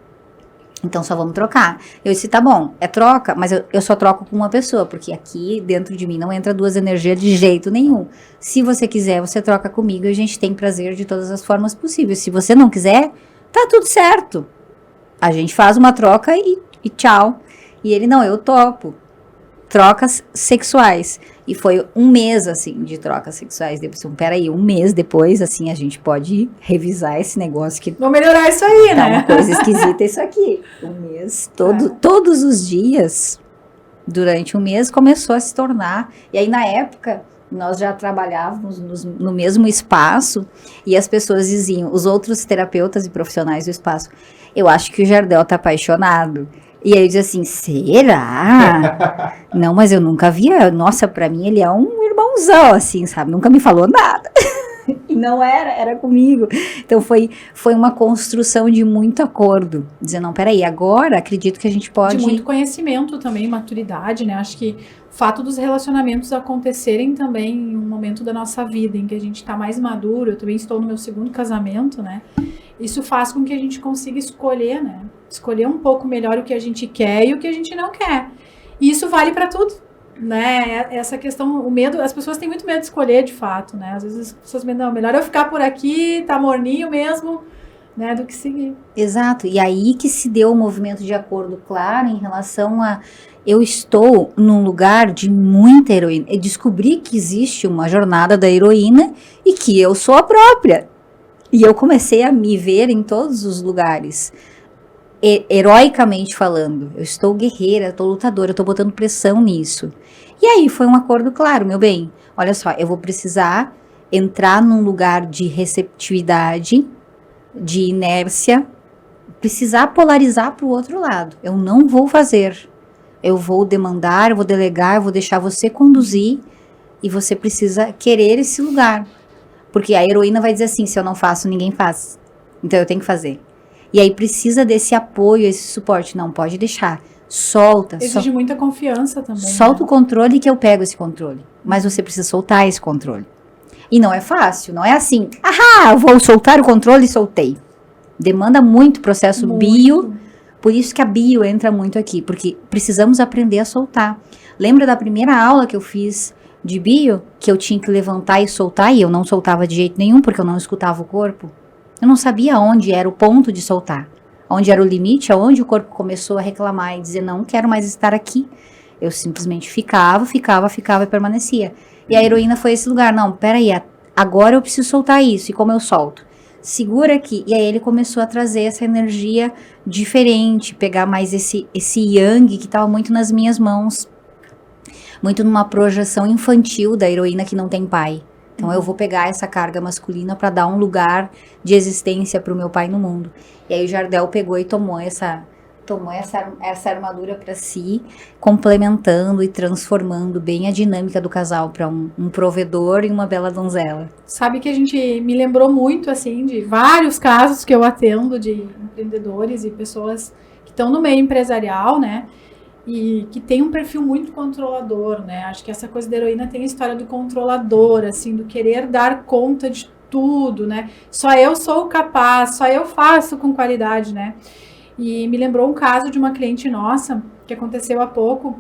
Então só vamos trocar. Eu disse, tá bom, é troca, mas eu só troco com uma pessoa, porque aqui dentro de mim não entra duas energias de jeito nenhum. Se você quiser, você troca comigo e a gente tem prazer de todas as formas possíveis. Se você não quiser, tá tudo certo. A gente faz uma troca e tchau. E ele, não, eu topo. Trocas sexuais. E foi um mês, assim, de trocas sexuais. Depois, peraí, um mês depois, assim, a gente pode revisar esse negócio que Vamos melhorar isso aí, tá né? uma coisa esquisita isso aqui. Um mês, todos os dias, durante um mês, começou a se tornar. E aí, na época, nós já trabalhávamos no mesmo espaço e as pessoas diziam, os outros terapeutas e profissionais do espaço, eu acho que o Jardel tá apaixonado. E aí eu dizia assim, será? Não, mas eu nunca via. Nossa, pra mim ele é um irmãozão, assim, sabe? Nunca me falou nada. E não era comigo. Então foi uma construção de muito acordo. Dizendo, não, peraí, agora acredito que a gente pode... De muito conhecimento também, maturidade, né? Acho que o fato dos relacionamentos acontecerem também em um momento da nossa vida em que a gente tá mais maduro, eu também estou no meu segundo casamento, né? Isso faz com que a gente consiga escolher, né? Escolher um pouco melhor o que a gente quer e o que a gente não quer. E isso vale para tudo, né? Essa questão, o medo, as pessoas têm muito medo de escolher, de fato, né? Às vezes as pessoas pensam, não, melhor eu ficar por aqui, tá morninho mesmo, né? Do que seguir. Exato. E aí que se deu o movimento de acordo claro em relação a... Eu estou num lugar de muita heroína. Eu descobri que existe uma jornada da heroína e que eu sou a própria. E eu comecei a me ver em todos os lugares, heroicamente falando. Eu estou guerreira, eu estou lutadora, eu estou botando pressão nisso. E aí foi um acordo claro, meu bem. Olha só, eu vou precisar entrar num lugar de receptividade, de inércia, precisar polarizar para o outro lado. Eu não vou fazer. Eu vou demandar, eu vou delegar, eu vou deixar você conduzir e você precisa querer esse lugar. Porque a heroína vai dizer assim, se eu não faço, ninguém faz. Então eu tenho que fazer. E aí precisa desse apoio, esse suporte. Não, pode deixar. Solta. Exige muita confiança também. Solta né? o controle que eu pego esse controle. Mas você precisa soltar esse controle. E não é fácil, não é assim. Vou soltar o controle e soltei. Demanda muito processo bio Por isso que a bio entra muito aqui, porque precisamos aprender a soltar. Lembra da primeira aula que eu fiz de bio, que eu tinha que levantar e soltar, e eu não soltava de jeito nenhum, porque eu não escutava o corpo? Eu não sabia onde era o ponto de soltar, onde era o limite, aonde o corpo começou a reclamar e dizer, não quero mais estar aqui. Eu simplesmente ficava e permanecia. E a heroína foi esse lugar, não, peraí, agora eu preciso soltar isso, e como eu solto? Segura aqui. E aí ele começou a trazer essa energia diferente, pegar mais esse yang que estava muito nas minhas mãos, muito numa projeção infantil da heroína que não tem pai. Então eu vou pegar essa carga masculina para dar um lugar de existência para o meu pai no mundo. E aí o Jardel pegou e tomou essa armadura para si, complementando e transformando bem a dinâmica do casal para um provedor e uma bela donzela. Sabe que a gente me lembrou muito, assim, de vários casos que eu atendo de empreendedores e pessoas que estão no meio empresarial, né? E que tem um perfil muito controlador, né? Acho que essa coisa da heroína tem a história do controlador, assim, do querer dar conta de tudo, né? Só eu sou capaz, só eu faço com qualidade, né? E me lembrou um caso de uma cliente nossa, que aconteceu há pouco,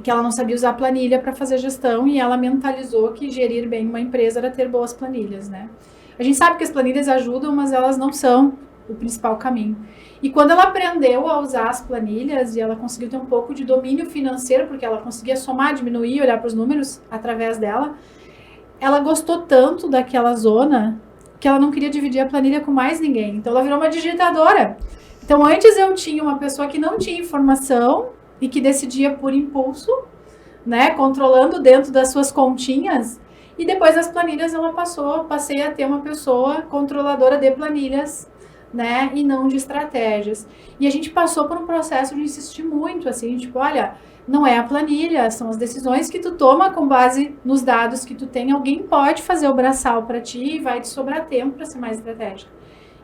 que ela não sabia usar planilha para fazer gestão e ela mentalizou que gerir bem uma empresa era ter boas planilhas, né? A gente sabe que as planilhas ajudam, mas elas não são o principal caminho. E quando ela aprendeu a usar as planilhas e ela conseguiu ter um pouco de domínio financeiro, porque ela conseguia somar, diminuir, olhar para os números através dela, ela gostou tanto daquela zona que ela não queria dividir a planilha com mais ninguém. Então ela virou uma digitadora. Então, antes eu tinha uma pessoa que não tinha informação e que decidia por impulso, né, controlando dentro das suas continhas, e depois das planilhas passei a ter uma pessoa controladora de planilhas, né, e não de estratégias. E a gente passou por um processo de insistir muito, assim, tipo, olha, não é a planilha, são as decisões que tu toma com base nos dados que tu tem, alguém pode fazer o braçal para ti e vai te sobrar tempo para ser mais estratégica.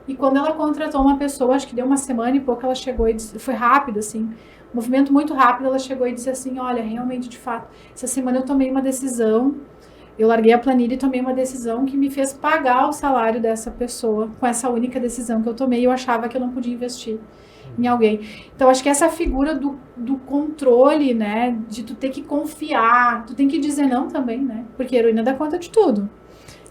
E quando ela contratou uma pessoa, acho que deu uma semana e pouco, ela chegou e disse, foi rápido, assim, um movimento muito rápido, ela chegou e disse assim, olha, realmente, de fato, essa semana eu tomei uma decisão, eu larguei a planilha e tomei uma decisão que me fez pagar o salário dessa pessoa, com essa única decisão que eu tomei, eu achava que eu não podia investir em alguém. Então, acho que essa figura do controle, né, de tu ter que confiar, tu tem que dizer não também, né, porque a heroína dá conta de tudo.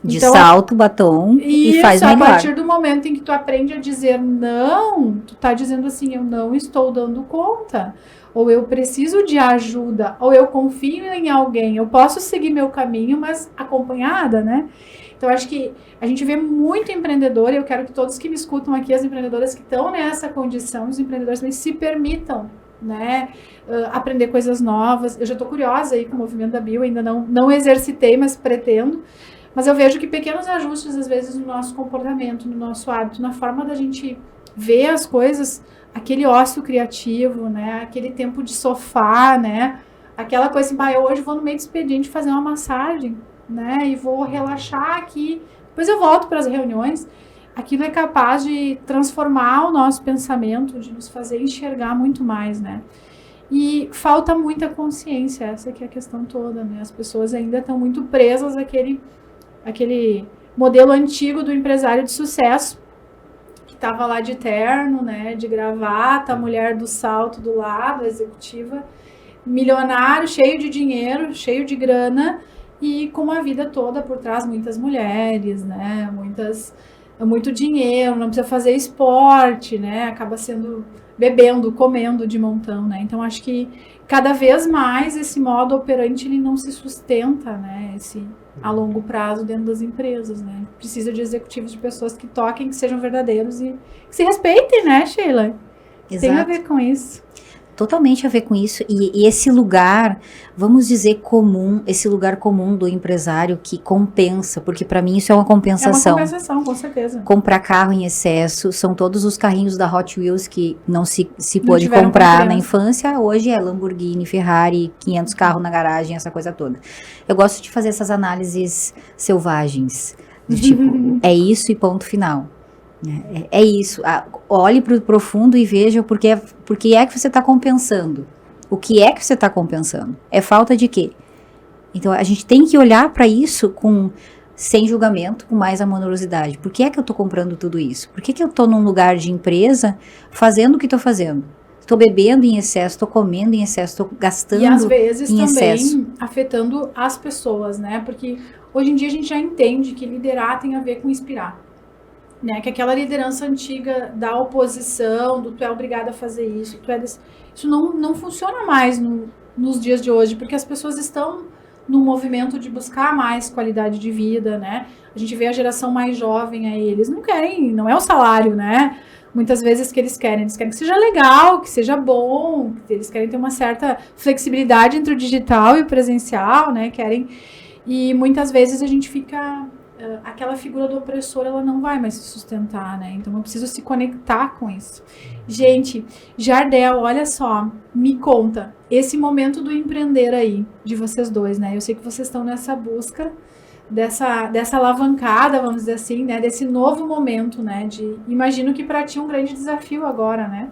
De então, salto, batom e faz melhor. A partir do momento em que tu aprende a dizer não, tu tá dizendo assim, eu não estou dando conta, ou eu preciso de ajuda, ou eu confio em alguém, eu posso seguir meu caminho, mas acompanhada, né? Então, acho que a gente vê muito empreendedor, e eu quero que todos que me escutam aqui, as empreendedoras que estão nessa condição, os empreendedores também se permitam, né, aprender coisas novas. Eu já estou curiosa aí com o movimento da bio, ainda não exercitei, mas pretendo. Mas eu vejo que pequenos ajustes, às vezes, no nosso comportamento, no nosso hábito, na forma da gente ver as coisas, aquele ócio criativo, né? Aquele tempo de sofá, né? Aquela coisa assim, eu hoje vou no meio do expediente fazer uma massagem, né? E vou relaxar aqui, depois eu volto para as reuniões. Aquilo é capaz de transformar o nosso pensamento, de nos fazer enxergar muito mais, né? E falta muita consciência, essa que é a questão toda, né? As pessoas ainda estão muito presas àquele modelo antigo do empresário de sucesso, que estava lá de terno, né, de gravata, a mulher do salto do lado, a executiva, milionário, cheio de dinheiro, cheio de grana, e com uma vida toda por trás, muitas mulheres, né, muito dinheiro, não precisa fazer esporte, né, acaba bebendo, comendo de montão, né, então acho que cada vez mais esse modo operante ele não se sustenta, né, a longo prazo dentro das empresas, né? Precisa de executivos, de pessoas que toquem, que sejam verdadeiros e que se respeitem, né, Sheila? Exato. Tem a ver com isso. Totalmente a ver com isso. E esse lugar, vamos dizer, comum, esse lugar comum do empresário que compensa, porque para mim isso é uma compensação. É uma compensação, com certeza. Comprar carro em excesso, são todos os carrinhos da Hot Wheels que não se pôde comprar na infância, hoje é Lamborghini, Ferrari, 500 carros na garagem, essa coisa toda. Eu gosto de fazer essas análises selvagens, do tipo, é isso e ponto final. É isso, olhe para o profundo e veja porque é que você está compensando. O que é que você está compensando? É falta de quê? Então a gente tem que olhar para isso sem julgamento, com mais amorosidade. Por que é que eu estou comprando tudo isso? Por que que eu estou num lugar de empresa fazendo o que estou fazendo? Estou bebendo em excesso, estou comendo em excesso, estou gastando E às vezes em também excesso. afetando as pessoas, né? Porque hoje em dia a gente já entende que liderar tem a ver com inspirar. Né? Que aquela liderança antiga da oposição, do tu é obrigado a fazer isso, isso não funciona mais nos dias de hoje, porque as pessoas estão no movimento de buscar mais qualidade de vida, né? A gente vê a geração mais jovem aí, eles não querem, não é o salário, né? Muitas vezes que eles querem que seja legal, que seja bom, eles querem ter uma certa flexibilidade entre o digital e o presencial, né? E muitas vezes a gente fica... aquela figura do opressor, ela não vai mais se sustentar, né? Então eu preciso se conectar com isso. Gente, Jardel, olha só, me conta, esse momento do empreender aí, de vocês dois, né? Eu sei que vocês estão nessa busca dessa alavancada, vamos dizer assim, né? Desse novo momento, né? Imagino que para ti é um grande desafio agora, né?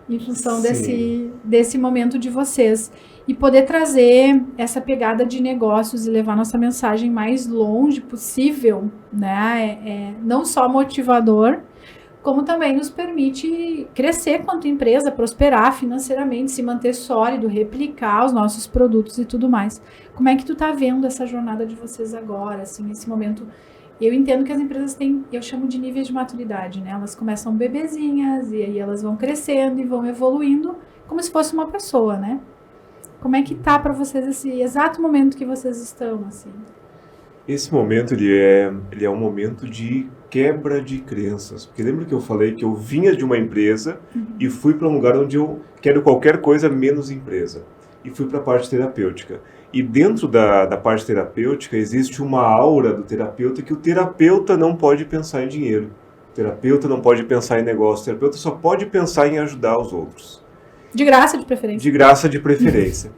Em função desse momento de vocês. E poder trazer essa pegada de negócios e levar nossa mensagem mais longe possível, né? Não só motivador, como também nos permite crescer quanto empresa, prosperar financeiramente, se manter sólido, replicar os nossos produtos e tudo mais. Como é que tu tá vendo essa jornada de vocês agora, assim, nesse momento? Eu entendo que as empresas têm, eu chamo de níveis de maturidade, né? Elas começam bebezinhas e aí elas vão crescendo e vão evoluindo como se fosse uma pessoa, né? Como é que tá para vocês esse exato momento que vocês estão, assim? Esse momento, ele é um momento de quebra de crenças. Porque lembra que eu falei que eu vinha de uma empresa e fui para um lugar onde eu quero qualquer coisa menos empresa. E fui para a parte terapêutica. E dentro da parte terapêutica existe uma aura do terapeuta que o terapeuta não pode pensar em dinheiro. O terapeuta não pode pensar em negócio. O terapeuta só pode pensar em ajudar os outros. De graça, de preferência. De graça, de preferência.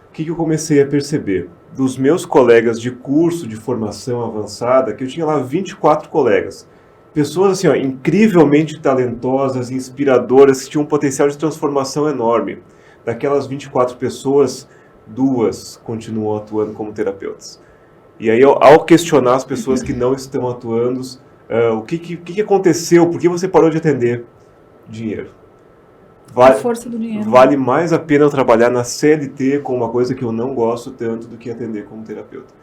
O que eu comecei a perceber? Dos meus colegas de curso de formação avançada, que eu tinha lá 24 colegas. Pessoas assim, ó, incrivelmente talentosas, inspiradoras, que tinham um potencial de transformação enorme. Daquelas 24 pessoas, 2 continuam atuando como terapeutas. E aí, ao questionar as pessoas que não estão atuando, o que aconteceu? Por que você parou de atender? Dinheiro. A força do dinheiro. Vale mais a pena eu trabalhar na CLT com uma coisa que eu não gosto tanto do que atender como terapeuta.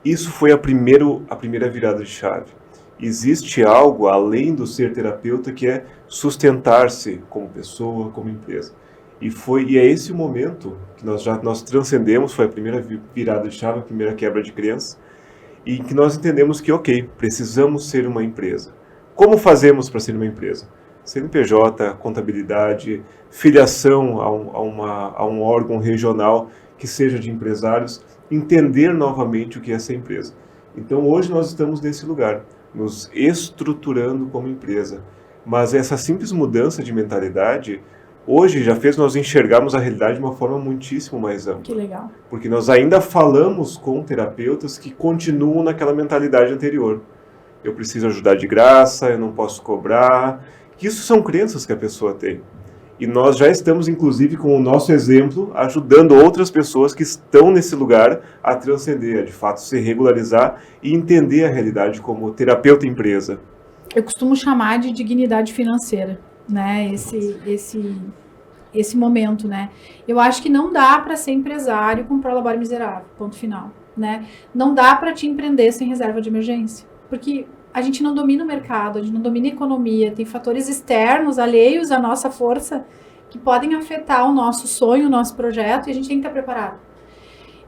Isso foi a primeira virada de chave. Existe algo além do ser terapeuta que é sustentar-se como pessoa, como empresa. E é esse o momento que nós transcendemos, foi a primeira virada de chave, a primeira quebra de crença, e que nós entendemos que, ok, precisamos ser uma empresa. Como fazemos para ser uma empresa? CNPJ, contabilidade, filiação a um órgão regional que seja de empresários, entender novamente o que é essa empresa. Então hoje nós estamos nesse lugar, nos estruturando como empresa. Mas essa simples mudança de mentalidade, hoje já fez nós enxergarmos a realidade de uma forma muitíssimo mais ampla. Que legal. Porque nós ainda falamos com terapeutas que continuam naquela mentalidade anterior. Eu preciso ajudar de graça, eu não posso cobrar. Isso são crenças que a pessoa tem. E nós já estamos, inclusive, com o nosso exemplo, ajudando outras pessoas que estão nesse lugar a transcender, a de fato se regularizar e entender a realidade como terapeuta empresa. Eu costumo chamar de dignidade financeira, né? Esse momento, né? Eu acho que não dá para ser empresário com prolabore miserável, ponto final, né? Não dá para te empreender sem reserva de emergência, porque a gente não domina o mercado, a gente não domina a economia, tem fatores externos, alheios à nossa força, que podem afetar o nosso sonho, o nosso projeto, e a gente tem que estar preparado.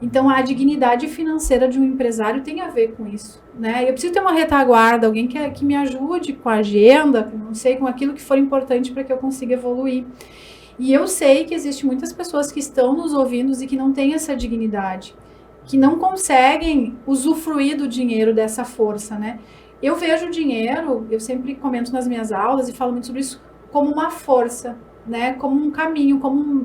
Então, a dignidade financeira de um empresário tem a ver com isso, né? Eu preciso ter uma retaguarda, alguém que me ajude com a agenda, não sei, com aquilo que for importante para que eu consiga evoluir. E eu sei que existem muitas pessoas que estão nos ouvindo e que não têm essa dignidade, que não conseguem usufruir do dinheiro dessa força, né? Eu vejo o dinheiro, eu sempre comento nas minhas aulas e falo muito sobre isso, como uma força, né? Como um caminho,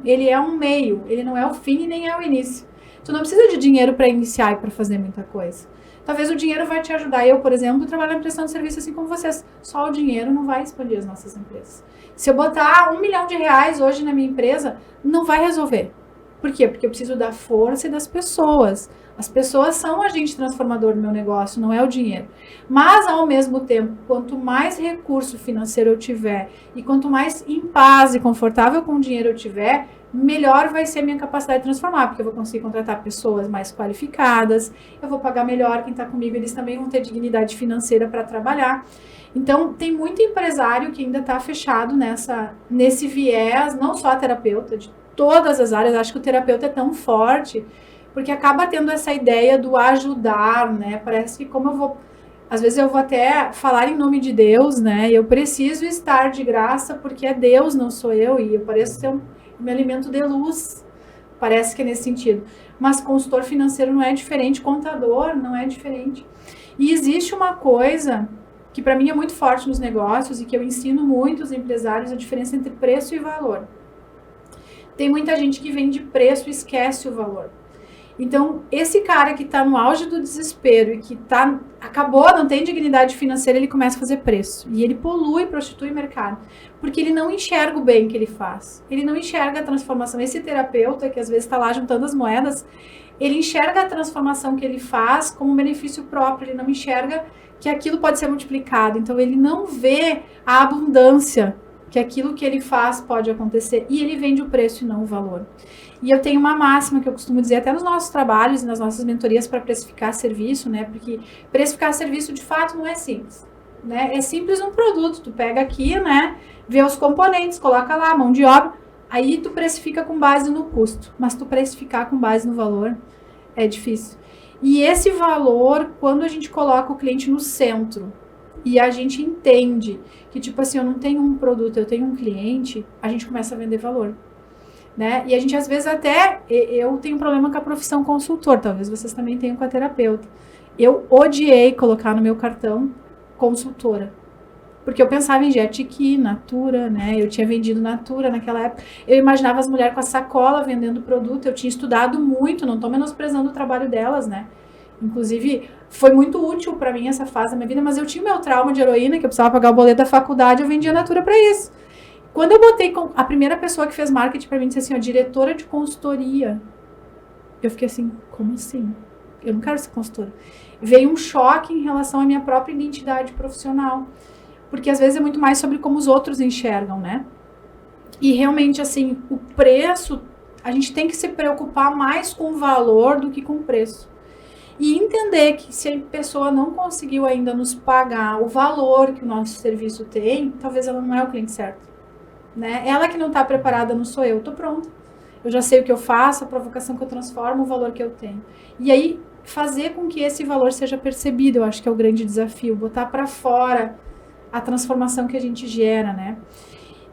ele é um meio, ele não é o fim e nem é o início. Tu não precisa de dinheiro para iniciar e para fazer muita coisa. Talvez o dinheiro vai te ajudar. Eu, por exemplo, trabalho na prestação de serviço assim como vocês. Só o dinheiro não vai expandir as nossas empresas. Se eu botar R$1 milhão hoje na minha empresa, não vai resolver. Por quê? Porque eu preciso da força e das pessoas. As pessoas são o agente transformador do meu negócio, não é o dinheiro. Mas, ao mesmo tempo, quanto mais recurso financeiro eu tiver e quanto mais em paz e confortável com o dinheiro eu tiver, melhor vai ser a minha capacidade de transformar, porque eu vou conseguir contratar pessoas mais qualificadas, eu vou pagar melhor quem está comigo, eles também vão ter dignidade financeira para trabalhar. Então, tem muito empresário que ainda está fechado nesse viés, não só a terapeuta, de todas as áreas. Acho que o terapeuta é tão forte, porque acaba tendo essa ideia do ajudar, né? Parece que às vezes eu vou até falar em nome de Deus, né? Eu preciso estar de graça porque é Deus, não sou eu, e eu pareço ser me alimento de luz. Parece que é nesse sentido. Mas consultor financeiro não é diferente, contador não é diferente. E existe uma coisa que para mim é muito forte nos negócios e que eu ensino muito os empresários, a diferença entre preço e valor. Tem muita gente que vende preço e esquece o valor. Então, esse cara que está no auge do desespero e que não tem dignidade financeira, ele começa a fazer preço. E ele prostitui o mercado. Porque ele não enxerga o bem que ele faz. Ele não enxerga a transformação. Esse terapeuta, que às vezes está lá juntando as moedas, ele enxerga a transformação que ele faz como um benefício próprio. Ele não enxerga que aquilo pode ser multiplicado. Então, ele não vê a abundância que aquilo que ele faz pode acontecer. E ele vende o preço e não o valor. E eu tenho uma máxima que eu costumo dizer até nos nossos trabalhos e nas nossas mentorias para precificar serviço, né? Porque precificar serviço de fato não é simples, né? É simples um produto, tu pega aqui, né? Vê os componentes, coloca lá, mão de obra, aí tu precifica com base no custo. Mas tu precificar com base no valor é difícil. E esse valor, quando a gente coloca o cliente no centro e a gente entende que, tipo assim, eu não tenho um produto, eu tenho um cliente, a gente começa a vender valor. Né? E a gente às vezes eu tenho um problema com a profissão consultor, talvez vocês também tenham com a terapeuta. Eu odiei colocar no meu cartão consultora, porque eu pensava em Jetiki, Natura, né? Eu tinha vendido Natura naquela época, eu imaginava as mulheres com a sacola vendendo produto, eu tinha estudado muito, não estou menosprezando o trabalho delas, né? Inclusive, foi muito útil para mim essa fase da minha vida, mas eu tinha o meu trauma de heroína, que eu precisava pagar o boleto da faculdade, eu vendia Natura para isso. Quando eu botei, a primeira pessoa que fez marketing pra mim disse assim, ó, diretora de consultoria. Eu fiquei assim, como assim? Eu não quero ser consultora. Veio um choque em relação à minha própria identidade profissional. Porque às vezes é muito mais sobre como os outros enxergam, né? E realmente, assim, o preço, a gente tem que se preocupar mais com o valor do que com o preço. E entender que se a pessoa não conseguiu ainda nos pagar o valor que o nosso serviço tem, talvez ela não é o cliente certo. Né? Ela que não está preparada, não sou eu, estou pronta. Eu já sei o que eu faço, a provocação que eu transformo, o valor que eu tenho. E aí, fazer com que esse valor seja percebido, eu acho que é o grande desafio, botar para fora a transformação que a gente gera, né?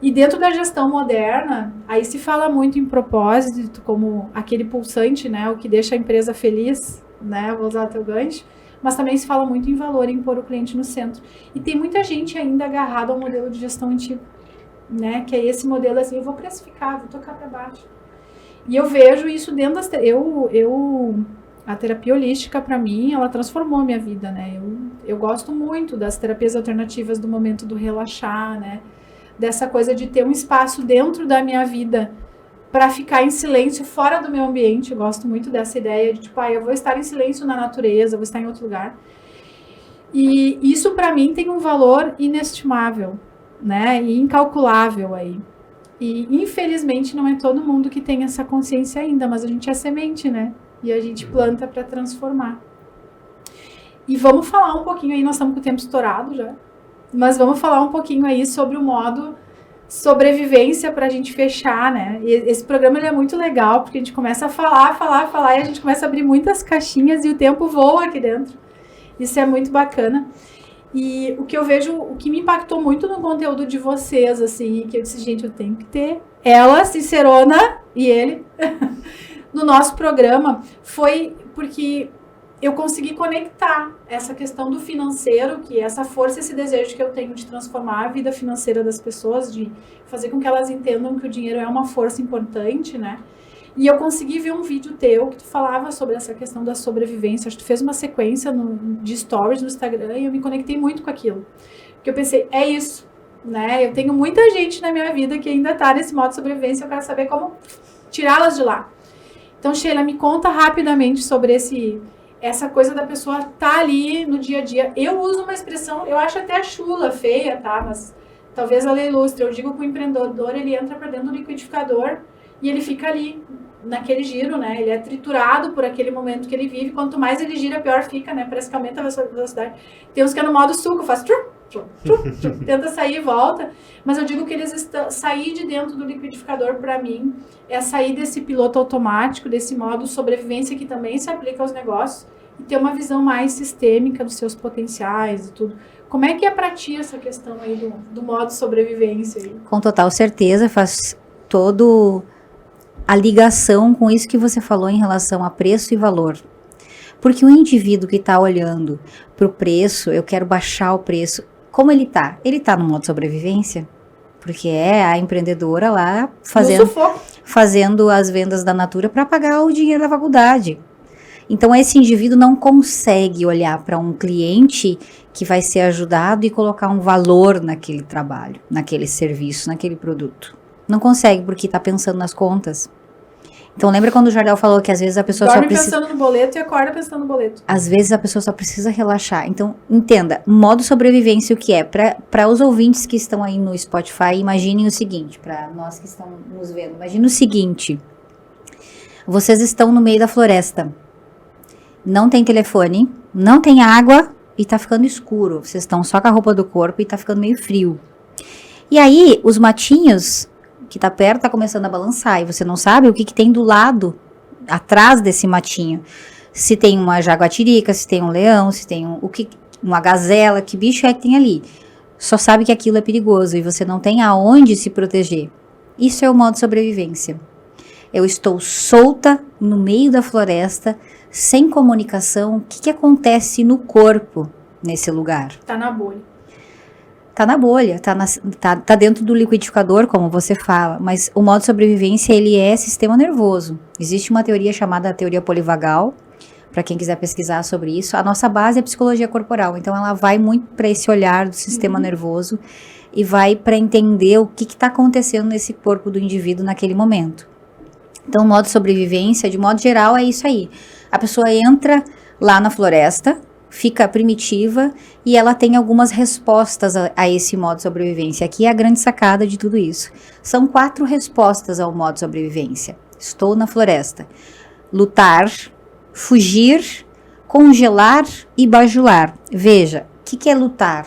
E dentro da gestão moderna, aí se fala muito em propósito, como aquele pulsante, né? O que deixa a empresa feliz, né? Eu vou usar o teu gancho. Mas também se fala muito em valor, em pôr o cliente no centro. E tem muita gente ainda agarrada ao modelo de gestão antigo. Né, que é esse modelo assim, eu vou precificar, vou tocar para baixo. E eu vejo isso dentro das... A terapia holística, para mim, ela transformou a minha vida, né? Eu gosto muito das terapias alternativas do momento do relaxar, né? Dessa coisa de ter um espaço dentro da minha vida para ficar em silêncio fora do meu ambiente. Eu gosto muito dessa ideia de, tipo, eu vou estar em silêncio na natureza, eu vou estar em outro lugar. E isso, para mim, tem um valor inestimável, né, e incalculável aí. E infelizmente não é todo mundo que tem essa consciência ainda, mas a gente é semente, né? E a gente planta para transformar. E vamos falar um pouquinho aí, nós estamos com o tempo estourado já, mas vamos falar um pouquinho aí sobre o modo sobrevivência para a gente fechar, né? E esse programa ele é muito legal, porque a gente começa a falar, e a gente começa a abrir muitas caixinhas e o tempo voa aqui dentro. Isso é muito bacana. E o que eu vejo, o que me impactou muito no conteúdo de vocês, assim, que eu disse, gente, eu tenho que ter ela, Cicerona e ele, no nosso programa, foi porque eu consegui conectar essa questão do financeiro, que é essa força, esse desejo que eu tenho de transformar a vida financeira das pessoas, de fazer com que elas entendam que o dinheiro é uma força importante, né? E eu consegui ver um vídeo teu que tu falava sobre essa questão da sobrevivência. Acho que tu fez uma sequência de stories no Instagram e eu me conectei muito com aquilo. Porque eu pensei, é isso, né? Eu tenho muita gente na minha vida que ainda tá nesse modo de sobrevivência, eu quero saber como tirá-las de lá. Então, Sheila, me conta rapidamente sobre essa coisa da pessoa tá ali no dia a dia. Eu uso uma expressão, eu acho até chula, feia, tá? Mas talvez ela ilustre. Eu digo que o empreendedor, ele entra para dentro do liquidificador e ele fica ali naquele giro, né? Ele é triturado por aquele momento que ele vive. Quanto mais ele gira, pior fica, né? Parece que aumenta a velocidade. Tem uns que é no modo suco, faz tenta sair e volta. Mas eu digo que eles sair de dentro do liquidificador, para mim, é sair desse piloto automático, desse modo sobrevivência que também se aplica aos negócios e ter uma visão mais sistêmica dos seus potenciais e tudo. Como é que é para ti essa questão aí do modo sobrevivência? Aí? Com total certeza, faz todo a ligação com isso que você falou em relação a preço e valor. Porque o indivíduo que está olhando para o preço, eu quero baixar o preço, como ele está? Ele está no modo sobrevivência? Porque é a empreendedora lá fazendo as vendas da Natura para pagar o dinheiro da faculdade. Então esse indivíduo não consegue olhar para um cliente que vai ser ajudado e colocar um valor naquele trabalho, naquele serviço, naquele produto. Não consegue porque está pensando nas contas. Então lembra quando o Jardel falou que às vezes a pessoa dorme só precisa... pensando no boleto e acorda pensando no boleto. Às vezes a pessoa só precisa relaxar. Então entenda, modo sobrevivência o que é. Para os ouvintes que estão aí no Spotify, imaginem o seguinte, para nós que estão nos vendo, imagine o seguinte, vocês estão no meio da floresta, não tem telefone, não tem água e tá ficando escuro, vocês estão só com a roupa do corpo e tá ficando meio frio. E aí os matinhos que tá perto tá começando a balançar e você não sabe o que tem do lado, atrás desse matinho. Se tem uma jaguatirica, se tem um leão, se tem uma gazela, que bicho é que tem ali. Só sabe que aquilo é perigoso e você não tem aonde se proteger. Isso é o modo sobrevivência. Eu estou solta no meio da floresta, sem comunicação. O que acontece no corpo nesse lugar? Tá na bolha. Tá na bolha, tá dentro do liquidificador, como você fala, mas o modo sobrevivência, ele é sistema nervoso. Existe uma teoria chamada teoria polivagal, para quem quiser pesquisar sobre isso. A nossa base é psicologia corporal, então ela vai muito para esse olhar do sistema nervoso e vai para entender o que está acontecendo nesse corpo do indivíduo naquele momento. Então, o modo sobrevivência, de modo geral, é isso aí. A pessoa entra lá na floresta, fica primitiva e ela tem algumas respostas a esse modo sobrevivência. Aqui é a grande sacada de tudo isso. São 4 respostas ao modo sobrevivência. Estou na floresta. Lutar, fugir, congelar e bajular. Veja, o que é lutar?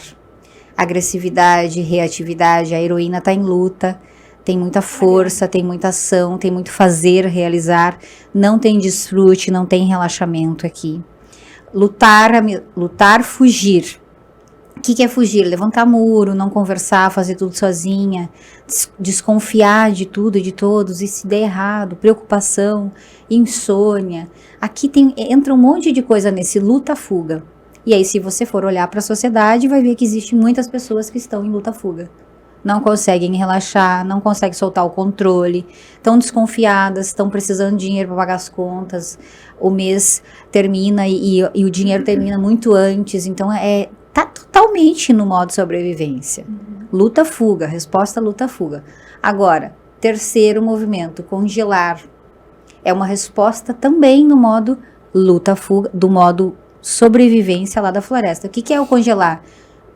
Agressividade, reatividade, a heroína está em luta. Tem muita força, tem muita ação, tem muito fazer, realizar. Não tem desfrute, não tem relaxamento aqui. Lutar, fugir. O que é fugir? Levantar muro, não conversar, fazer tudo sozinha, desconfiar de tudo e de todos, e se der errado, preocupação, insônia. Aqui entra um monte de coisa nesse luta-fuga. E aí, se você for olhar para a sociedade, vai ver que existem muitas pessoas que estão em luta-fuga. Não conseguem relaxar, não conseguem soltar o controle, estão desconfiadas, estão precisando de dinheiro para pagar as contas, o mês termina e o dinheiro termina muito antes, então tá totalmente no modo sobrevivência. Luta-fuga, resposta luta-fuga. Agora, terceiro movimento, congelar, é uma resposta também no modo luta-fuga, do modo sobrevivência lá da floresta. O que é o congelar?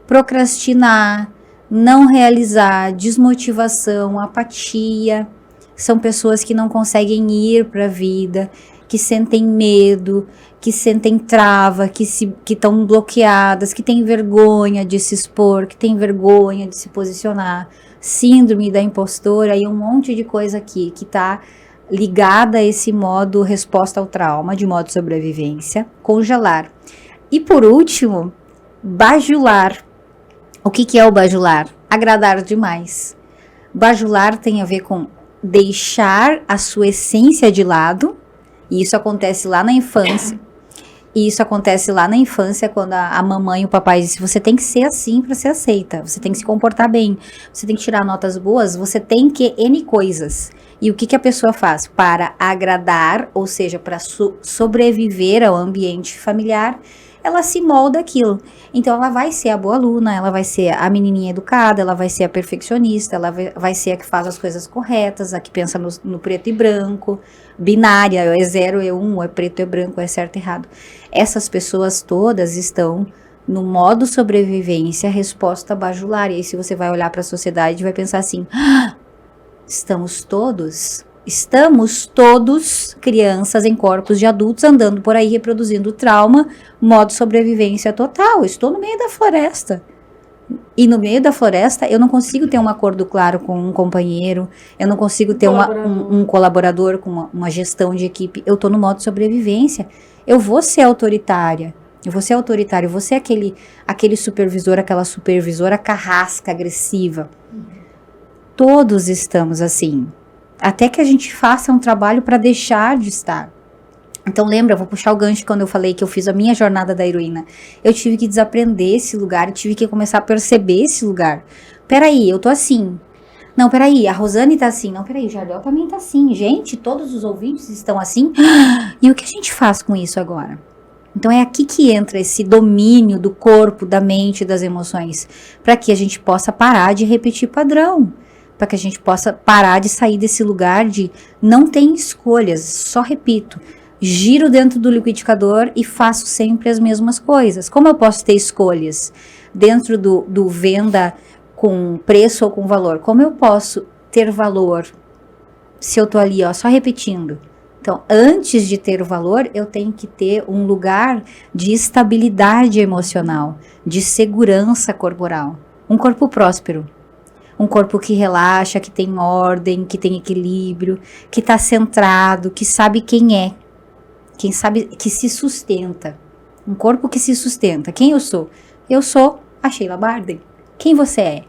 Procrastinar, não realizar, desmotivação, apatia. São pessoas que não conseguem ir para a vida, que sentem medo, que sentem trava, que estão bloqueadas, que têm vergonha de se expor, que têm vergonha de se posicionar. Síndrome da impostora e um monte de coisa aqui que está ligada a esse modo resposta ao trauma, de modo sobrevivência, congelar. E por último, bajular. O que é o bajular? Agradar demais. Bajular tem a ver com deixar a sua essência de lado, e isso acontece lá na infância. E isso acontece lá na infância, quando a mamãe e o papai dizem, você tem que ser assim para ser aceita, você tem que se comportar bem, você tem que tirar notas boas, você tem que N coisas. E o que a pessoa faz? Para agradar, ou seja, para sobreviver ao ambiente familiar, ela se molda aquilo. Então, ela vai ser a boa aluna, ela vai ser a menininha educada, ela vai ser a perfeccionista, ela vai ser a que faz as coisas corretas, a que pensa no preto e branco, binária, é 0, é 1, é preto, é branco, é certo e errado. Essas pessoas todas estão no modo sobrevivência, resposta bajular. E aí, se você vai olhar para a sociedade, vai pensar assim, estamos todos crianças em corpos de adultos andando por aí reproduzindo trauma, modo sobrevivência total. Estou no meio da floresta. E no meio da floresta eu não consigo ter um acordo claro com um companheiro, eu não consigo ter um colaborador com uma gestão de equipe. Eu estou no modo sobrevivência. Eu vou ser autoritária. Eu vou ser aquele supervisor, aquela supervisora carrasca, agressiva. Todos estamos assim. Até que a gente faça um trabalho para deixar de estar. Então lembra, eu vou puxar o gancho quando eu falei que eu fiz a minha jornada da heroína. Eu tive que desaprender esse lugar, eu tive que começar a perceber esse lugar. Peraí, eu tô assim. Não, peraí, a Rosane tá assim. Não, peraí, o Jardel também tá assim. Gente, todos os ouvintes estão assim. E o que a gente faz com isso agora? Então é aqui que entra esse domínio do corpo, da mente, das emoções, para que a gente possa parar de repetir padrão, para que a gente possa parar de sair desse lugar de não tem escolhas, só repito, giro dentro do liquidificador e faço sempre as mesmas coisas. Como eu posso ter escolhas dentro do venda com preço ou com valor? Como eu posso ter valor se eu tô ali, ó, só repetindo? Então, antes de ter o valor, eu tenho que ter um lugar de estabilidade emocional, de segurança corporal. Um corpo próspero. Um corpo que relaxa, que tem ordem, que tem equilíbrio, que está centrado, que sabe quem é. Quem sabe que se sustenta. Um corpo que se sustenta. Quem eu sou? Eu sou a Sheila Barden. Quem você é?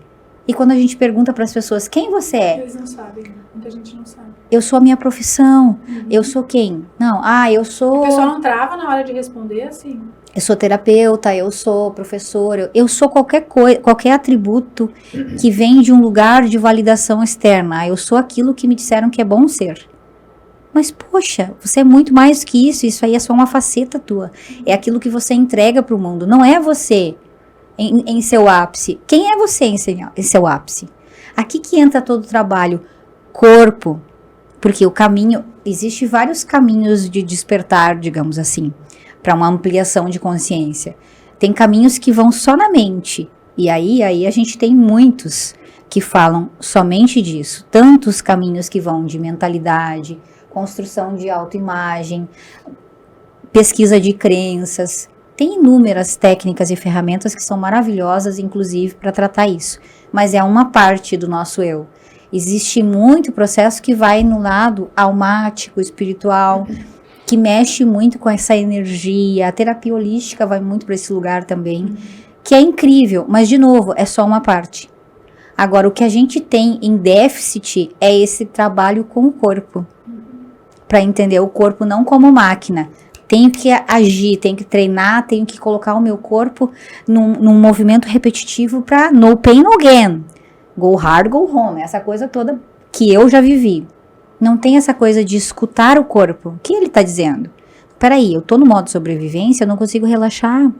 E quando a gente pergunta para as pessoas quem você é? Eles não sabem, muita gente não sabe. Eu sou a minha profissão. Eu sou quem? Não, eu sou... O pessoal não trava na hora de responder assim. Eu sou terapeuta, eu sou professora, eu sou qualquer coisa, qualquer atributo que vem de um lugar de validação externa. Eu sou aquilo que me disseram que é bom ser. Mas, poxa, você é muito mais que isso aí é só uma faceta tua. É aquilo que você entrega para o mundo, não é você em seu ápice. Quem é você em seu ápice? Aqui que entra todo o trabalho, corpo, porque o caminho, existe vários caminhos de despertar, digamos assim, para uma ampliação de consciência. Tem caminhos que vão só na mente, e aí a gente tem muitos que falam somente disso. Tantos caminhos que vão de mentalidade, construção de autoimagem, pesquisa de crenças. Tem inúmeras técnicas e ferramentas que são maravilhosas, inclusive, para tratar isso. Mas é uma parte do nosso eu. Existe muito processo que vai no lado almático, espiritual, que mexe muito com essa energia. A terapia holística vai muito para esse lugar também, que é incrível, mas, de novo, é só uma parte. Agora, o que a gente tem em déficit é esse trabalho com o corpo. Para entender o corpo não como máquina. Tenho que agir, tenho que treinar, tenho que colocar o meu corpo num movimento repetitivo para no pain, no gain. Go hard, go home. Essa coisa toda que eu já vivi. Não tem essa coisa de escutar o corpo. O que ele está dizendo? Peraí, eu tô no modo sobrevivência, eu não consigo relaxar.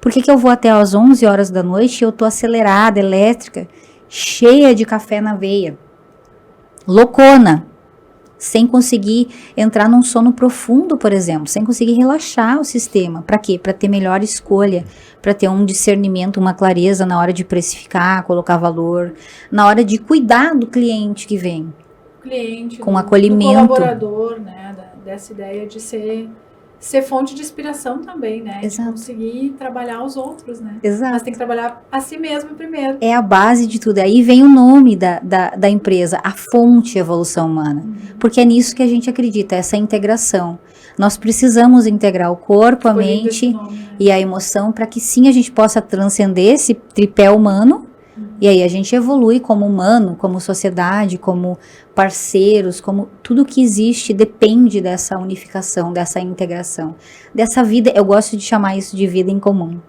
Por que eu vou até às 11 horas da noite e eu tô acelerada, elétrica, cheia de café na veia? Loucona. Sem conseguir entrar num sono profundo, por exemplo, sem conseguir relaxar o sistema. Para quê? Para ter melhor escolha, para ter um discernimento, uma clareza na hora de precificar, colocar valor, na hora de cuidar do cliente que vem. Cliente, com acolhimento. Do colaborador, né, dessa ideia de ser fonte de inspiração também, né? Exato. De conseguir trabalhar os outros, né? Exato. Mas tem que trabalhar a si mesmo primeiro. É a base de tudo. Aí vem o nome da empresa, a fonte de evolução humana. Porque é nisso que a gente acredita, essa integração. Nós precisamos integrar o corpo, a mente e a emoção para que sim a gente possa transcender esse tripé humano. E aí a gente evolui como humano, como sociedade, como parceiros, como tudo que existe depende dessa unificação, dessa integração, dessa vida. Eu gosto de chamar isso de vida em comum,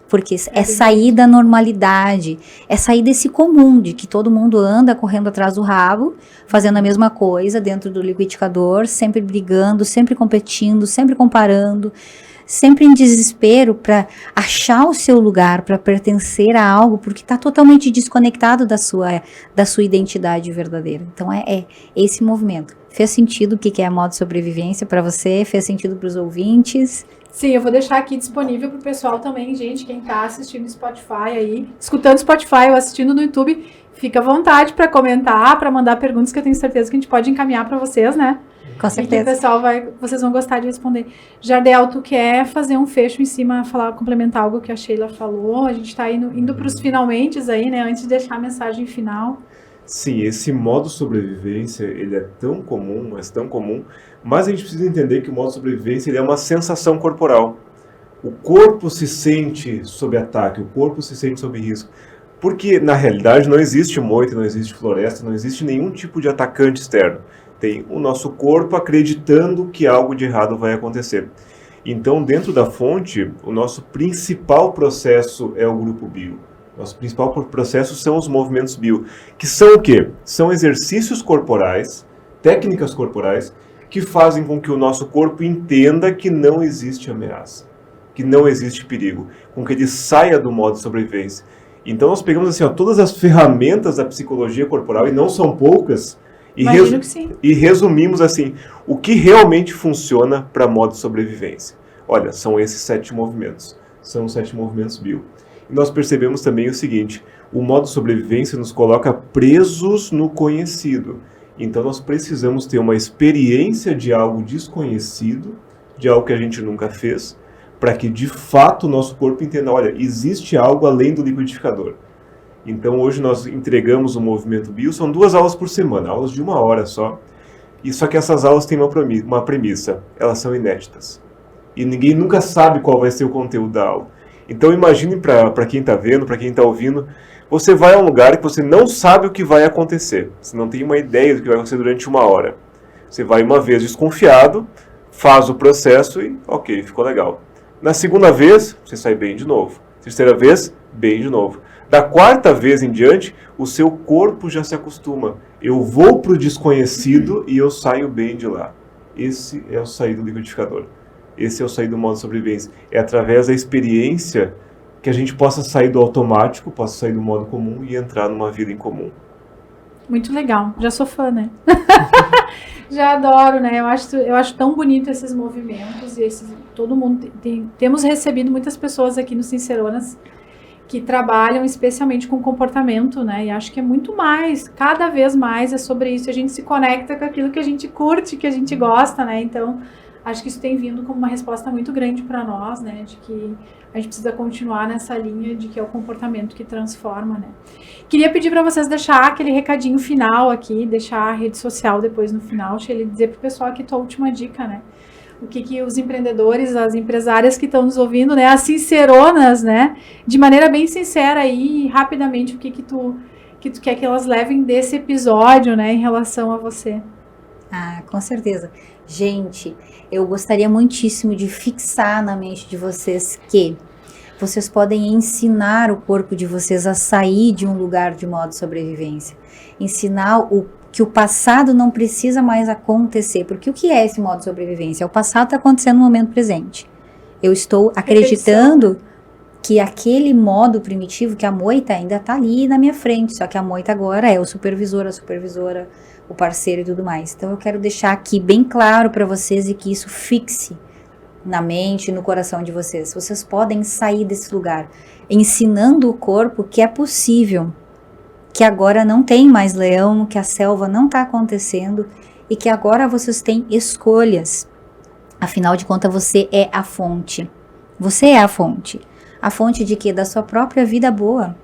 porque é sair da normalidade, é sair desse comum de que todo mundo anda correndo atrás do rabo, fazendo a mesma coisa dentro do liquidificador, sempre brigando, sempre competindo, sempre comparando, sempre em desespero para achar o seu lugar, para pertencer a algo, porque está totalmente desconectado da sua identidade verdadeira. Então é esse movimento. Fez sentido o que é modo sobrevivência para você? Fez sentido para os ouvintes? Sim, eu vou deixar aqui disponível pro pessoal também, gente, quem tá assistindo no Spotify aí, escutando Spotify ou assistindo no YouTube, fica à vontade para comentar, para mandar perguntas que eu tenho certeza que a gente pode encaminhar para vocês, né? Com certeza. E que o pessoal vocês vão gostar de responder. Jardel, tu quer fazer um fecho em cima, complementar algo que a Sheila falou? A gente tá indo pros finalmente aí, né? Antes de deixar a mensagem final. Sim, esse modo sobrevivência, ele é tão comum, mas a gente precisa entender que o modo sobrevivência ele é uma sensação corporal. O corpo se sente sob ataque, o corpo se sente sob risco. Porque, na realidade, não existe moita, não existe floresta, não existe nenhum tipo de atacante externo. Tem o nosso corpo acreditando que algo de errado vai acontecer. Então, dentro da fonte, o nosso principal processo é o grupo bio. Nosso principal processo são os movimentos bio, que são o quê? São exercícios corporais, técnicas corporais, que fazem com que o nosso corpo entenda que não existe ameaça, que não existe perigo, com que ele saia do modo de sobrevivência. Então nós pegamos assim, todas as ferramentas da psicologia corporal, e não são poucas, e resumimos assim, o que realmente funciona para modo de sobrevivência. Olha, são esses 7 movimentos, são os 7 movimentos bio. E nós percebemos também o seguinte, o modo de sobrevivência nos coloca presos no conhecido. Então nós precisamos ter uma experiência de algo desconhecido, de algo que a gente nunca fez, para que de fato o nosso corpo entenda, olha, existe algo além do liquidificador. Então hoje nós entregamos o movimento bio, são 2 aulas por semana, aulas de 1 hora só. E só que essas aulas têm uma premissa, elas são inéditas. E ninguém nunca sabe qual vai ser o conteúdo da aula. Então imagine para quem está vendo, para quem está ouvindo, você vai a um lugar que você não sabe o que vai acontecer. Você não tem uma ideia do que vai acontecer durante 1 hora. Você vai uma vez desconfiado, faz o processo e ok, ficou legal. Na segunda vez, você sai bem de novo. Terceira vez, bem de novo. Da 4ª vez em diante, o seu corpo já se acostuma. Eu vou para o desconhecido e eu saio bem de lá. Esse é o sair do liquidificador. Esse é o sair do modo de sobrevivência. É através da experiência que a gente possa sair do automático, possa sair do modo comum e entrar numa vida em comum. Muito legal. Já sou fã, né? Já adoro, né? Eu acho tão bonito esses movimentos. E todo mundo temos recebido muitas pessoas aqui no Sinceronas que trabalham especialmente com comportamento, né? E acho que é muito mais, cada vez mais é sobre isso. A gente se conecta com aquilo que a gente curte, que a gente gosta, né? Então, acho que isso tem vindo como uma resposta muito grande para nós, né? De que a gente precisa continuar nessa linha de que é o comportamento que transforma, né? Queria pedir para vocês deixar aquele recadinho final aqui, deixar a rede social depois no final, Sheila, dizer pro pessoal aqui tua última dica, né? O que os empreendedores, as empresárias que estão nos ouvindo, né? As sinceronas, né? De maneira bem sincera aí, rapidamente, o que tu quer que elas levem desse episódio, né? Em relação a você. Ah, com certeza. Gente, eu gostaria muitíssimo de fixar na mente de vocês que vocês podem ensinar o corpo de vocês a sair de um lugar de modo de sobrevivência. Ensinar que o passado não precisa mais acontecer. Porque o que é esse modo de sobrevivência? O passado está acontecendo no momento presente. Eu estou acreditando que aquele modo primitivo, que a moita ainda está ali na minha frente. Só que a moita agora é o supervisor, a supervisora, o parceiro e tudo mais. Então eu quero deixar aqui bem claro para vocês e que isso fixe na mente e no coração de vocês. Vocês podem sair desse lugar ensinando o corpo que é possível, que agora não tem mais leão, que a selva não está acontecendo e que agora vocês têm escolhas. Afinal de contas, você é a fonte. Você é a fonte. A fonte de quê? Da sua própria vida boa.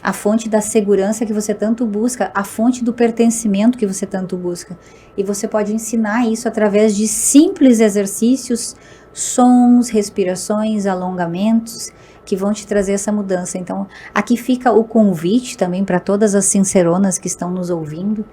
A fonte da segurança que você tanto busca, a fonte do pertencimento que você tanto busca. E você pode ensinar isso através de simples exercícios, sons, respirações, alongamentos, que vão te trazer essa mudança. Então, aqui fica o convite também para todas as sinceronas que estão nos ouvindo,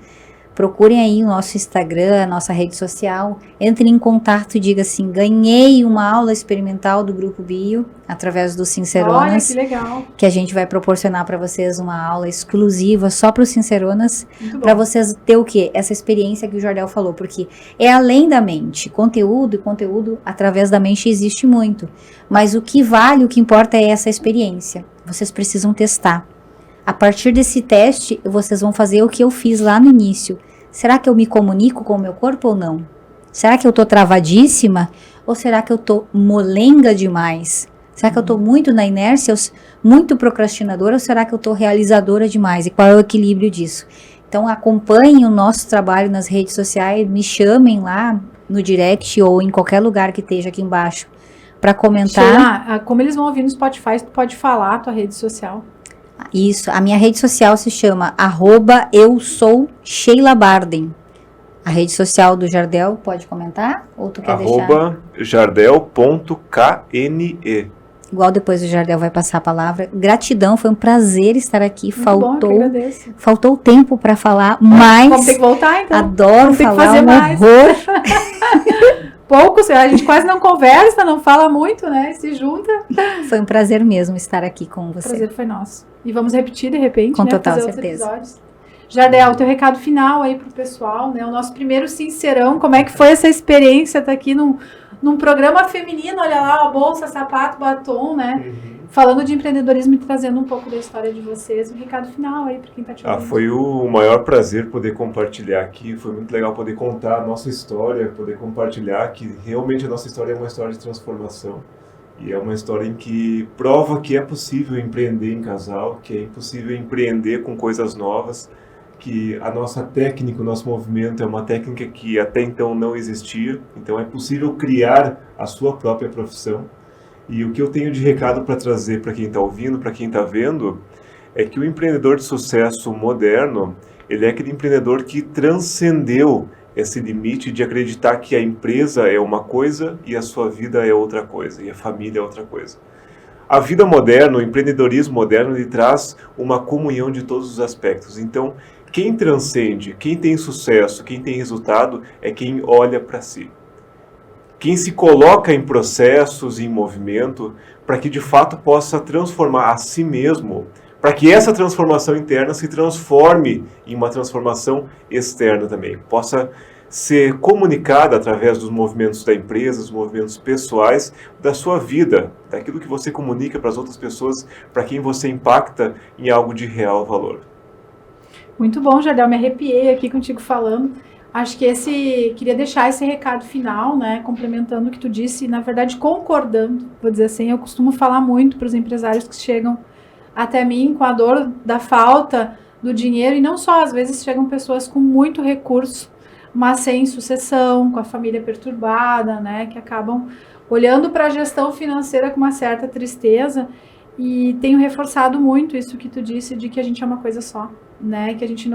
procurem aí o nosso Instagram, a nossa rede social, entrem em contato e digam assim, ganhei uma aula experimental do Grupo Bio, através do Sinceronas. Olha, que legal. Que a gente vai proporcionar para vocês uma aula exclusiva só para os Sinceronas, para vocês ter o quê? Essa experiência que o Jardel falou, porque é além da mente, conteúdo através da mente existe muito, mas o que vale, o que importa é essa experiência, vocês precisam testar. A partir desse teste, vocês vão fazer o que eu fiz lá no início. Será que eu me comunico com o meu corpo ou não? Será que eu tô travadíssima? Ou será que eu tô molenga demais? Será que eu tô muito na inércia, muito procrastinadora? Ou será que eu tô realizadora demais? E qual é o equilíbrio disso? Então, acompanhem o nosso trabalho nas redes sociais, me chamem lá no direct ou em qualquer lugar que esteja aqui embaixo para comentar. Sheila, como eles vão ouvir no Spotify, tu pode falar a tua rede social. Isso, a minha rede social se chama @eu-sou-Sheila-Barden. A rede social do Jardel, pode comentar? Ou tu quer deixar? @jardel.kne. Igual depois o Jardel vai passar a palavra. Gratidão, foi um prazer estar aqui. Faltou tempo para falar, mas vamos ter que voltar, então. Adoro falar, horror. Poucos, a gente quase não conversa, não fala muito, né? Se junta. Foi um prazer mesmo estar aqui com você. O prazer foi nosso. E vamos repetir de repente, com né? Total Fazer certeza. Episódios. Jardel, teu recado final aí pro pessoal, né? O nosso primeiro Sincerão, como é que foi essa experiência? Tá aqui num programa feminino, olha lá, a bolsa, sapato, batom, né? Falando de empreendedorismo e trazendo um pouco da história de vocês. Um recado final aí para quem tá te ouvindo. Foi o maior prazer poder compartilhar aqui. Foi muito legal poder contar a nossa história, poder compartilhar que realmente a nossa história é uma história de transformação. E é uma história em que prova que é possível empreender em casal, que é possível empreender com coisas novas, que a nossa técnica, o nosso movimento é uma técnica que até então não existia. Então é possível criar a sua própria profissão. E o que eu tenho de recado para trazer para quem está ouvindo, para quem está vendo, é que o empreendedor de sucesso moderno, ele é aquele empreendedor que transcendeu esse limite de acreditar que a empresa é uma coisa e a sua vida é outra coisa, e a família é outra coisa. A vida moderna, o empreendedorismo moderno, ele traz uma comunhão de todos os aspectos. Então, quem transcende, quem tem sucesso, quem tem resultado, é quem olha para si. Quem se coloca em processos, em movimento, para que de fato possa transformar a si mesmo, para que essa transformação interna se transforme em uma transformação externa também, possa ser comunicada através dos movimentos da empresa, dos movimentos pessoais, da sua vida, daquilo que você comunica para as outras pessoas, para quem você impacta em algo de real valor. Muito bom, Jardel, me arrepiei aqui contigo falando. Acho que queria deixar esse recado final, né, complementando o que tu disse, na verdade concordando, vou dizer assim, eu costumo falar muito para os empresários que chegam até mim com a dor da falta do dinheiro, e não só, às vezes chegam pessoas com muito recurso, mas sem sucessão, com a família perturbada, né, que acabam olhando para a gestão financeira com uma certa tristeza, e tenho reforçado muito isso que tu disse, de que a gente é uma coisa só, né, que a gente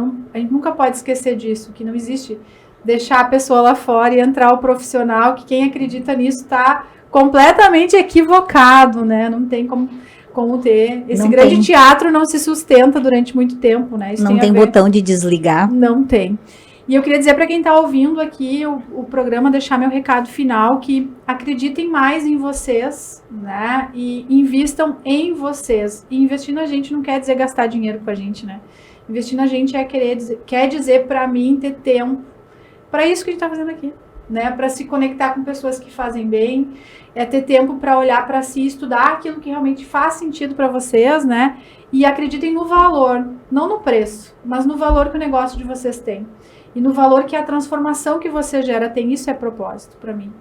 nunca pode esquecer disso, que não existe deixar a pessoa lá fora e entrar o profissional, que quem acredita nisso está completamente equivocado, né, não tem como ter, esse grande teatro não se sustenta durante muito tempo, né, isso não tem botão de desligar. Não tem. E eu queria dizer para quem está ouvindo aqui o programa, deixar meu recado final, que acreditem mais em vocês, né, e invistam em vocês. E investir na gente não quer dizer gastar dinheiro com a gente, né. Investir na gente quer dizer para mim ter tempo para isso que a gente está fazendo aqui, né, para se conectar com pessoas que fazem bem, é ter tempo para olhar para si, estudar aquilo que realmente faz sentido para vocês, né, e acreditem no valor, não no preço, mas no valor que o negócio de vocês tem. E no valor que a transformação que você gera tem, isso é propósito para mim.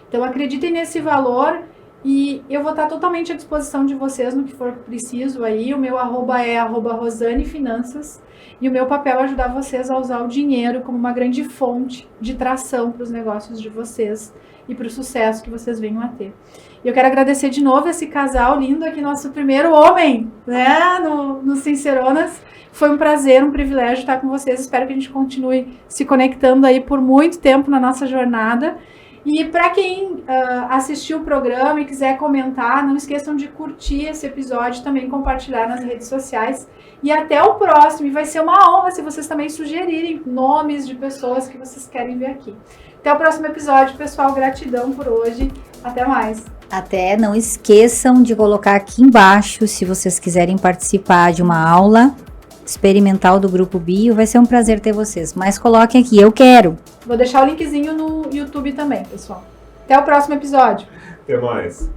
Então acreditem nesse valor e eu vou estar totalmente à disposição de vocês no que for preciso aí. O meu @ é @rosanefinanças e o meu papel é ajudar vocês a usar o dinheiro como uma grande fonte de tração para os negócios de vocês e para o sucesso que vocês venham a ter. E eu quero agradecer de novo esse casal lindo aqui, nosso primeiro homem, né, no Sinceronas. Foi um prazer, um privilégio estar com vocês. Espero que a gente continue se conectando aí por muito tempo na nossa jornada. E para quem assistiu o programa e quiser comentar, não esqueçam de curtir esse episódio, também compartilhar nas redes sociais. E até o próximo. E vai ser uma honra se vocês também sugerirem nomes de pessoas que vocês querem ver aqui. Até o próximo episódio, pessoal. Gratidão por hoje. Até mais. Até não esqueçam de colocar aqui embaixo, se vocês quiserem participar de uma aula experimental do Grupo Bio, vai ser um prazer ter vocês. Mas coloquem aqui, eu quero. Vou deixar o linkzinho no YouTube também, pessoal. Até o próximo episódio. Até mais.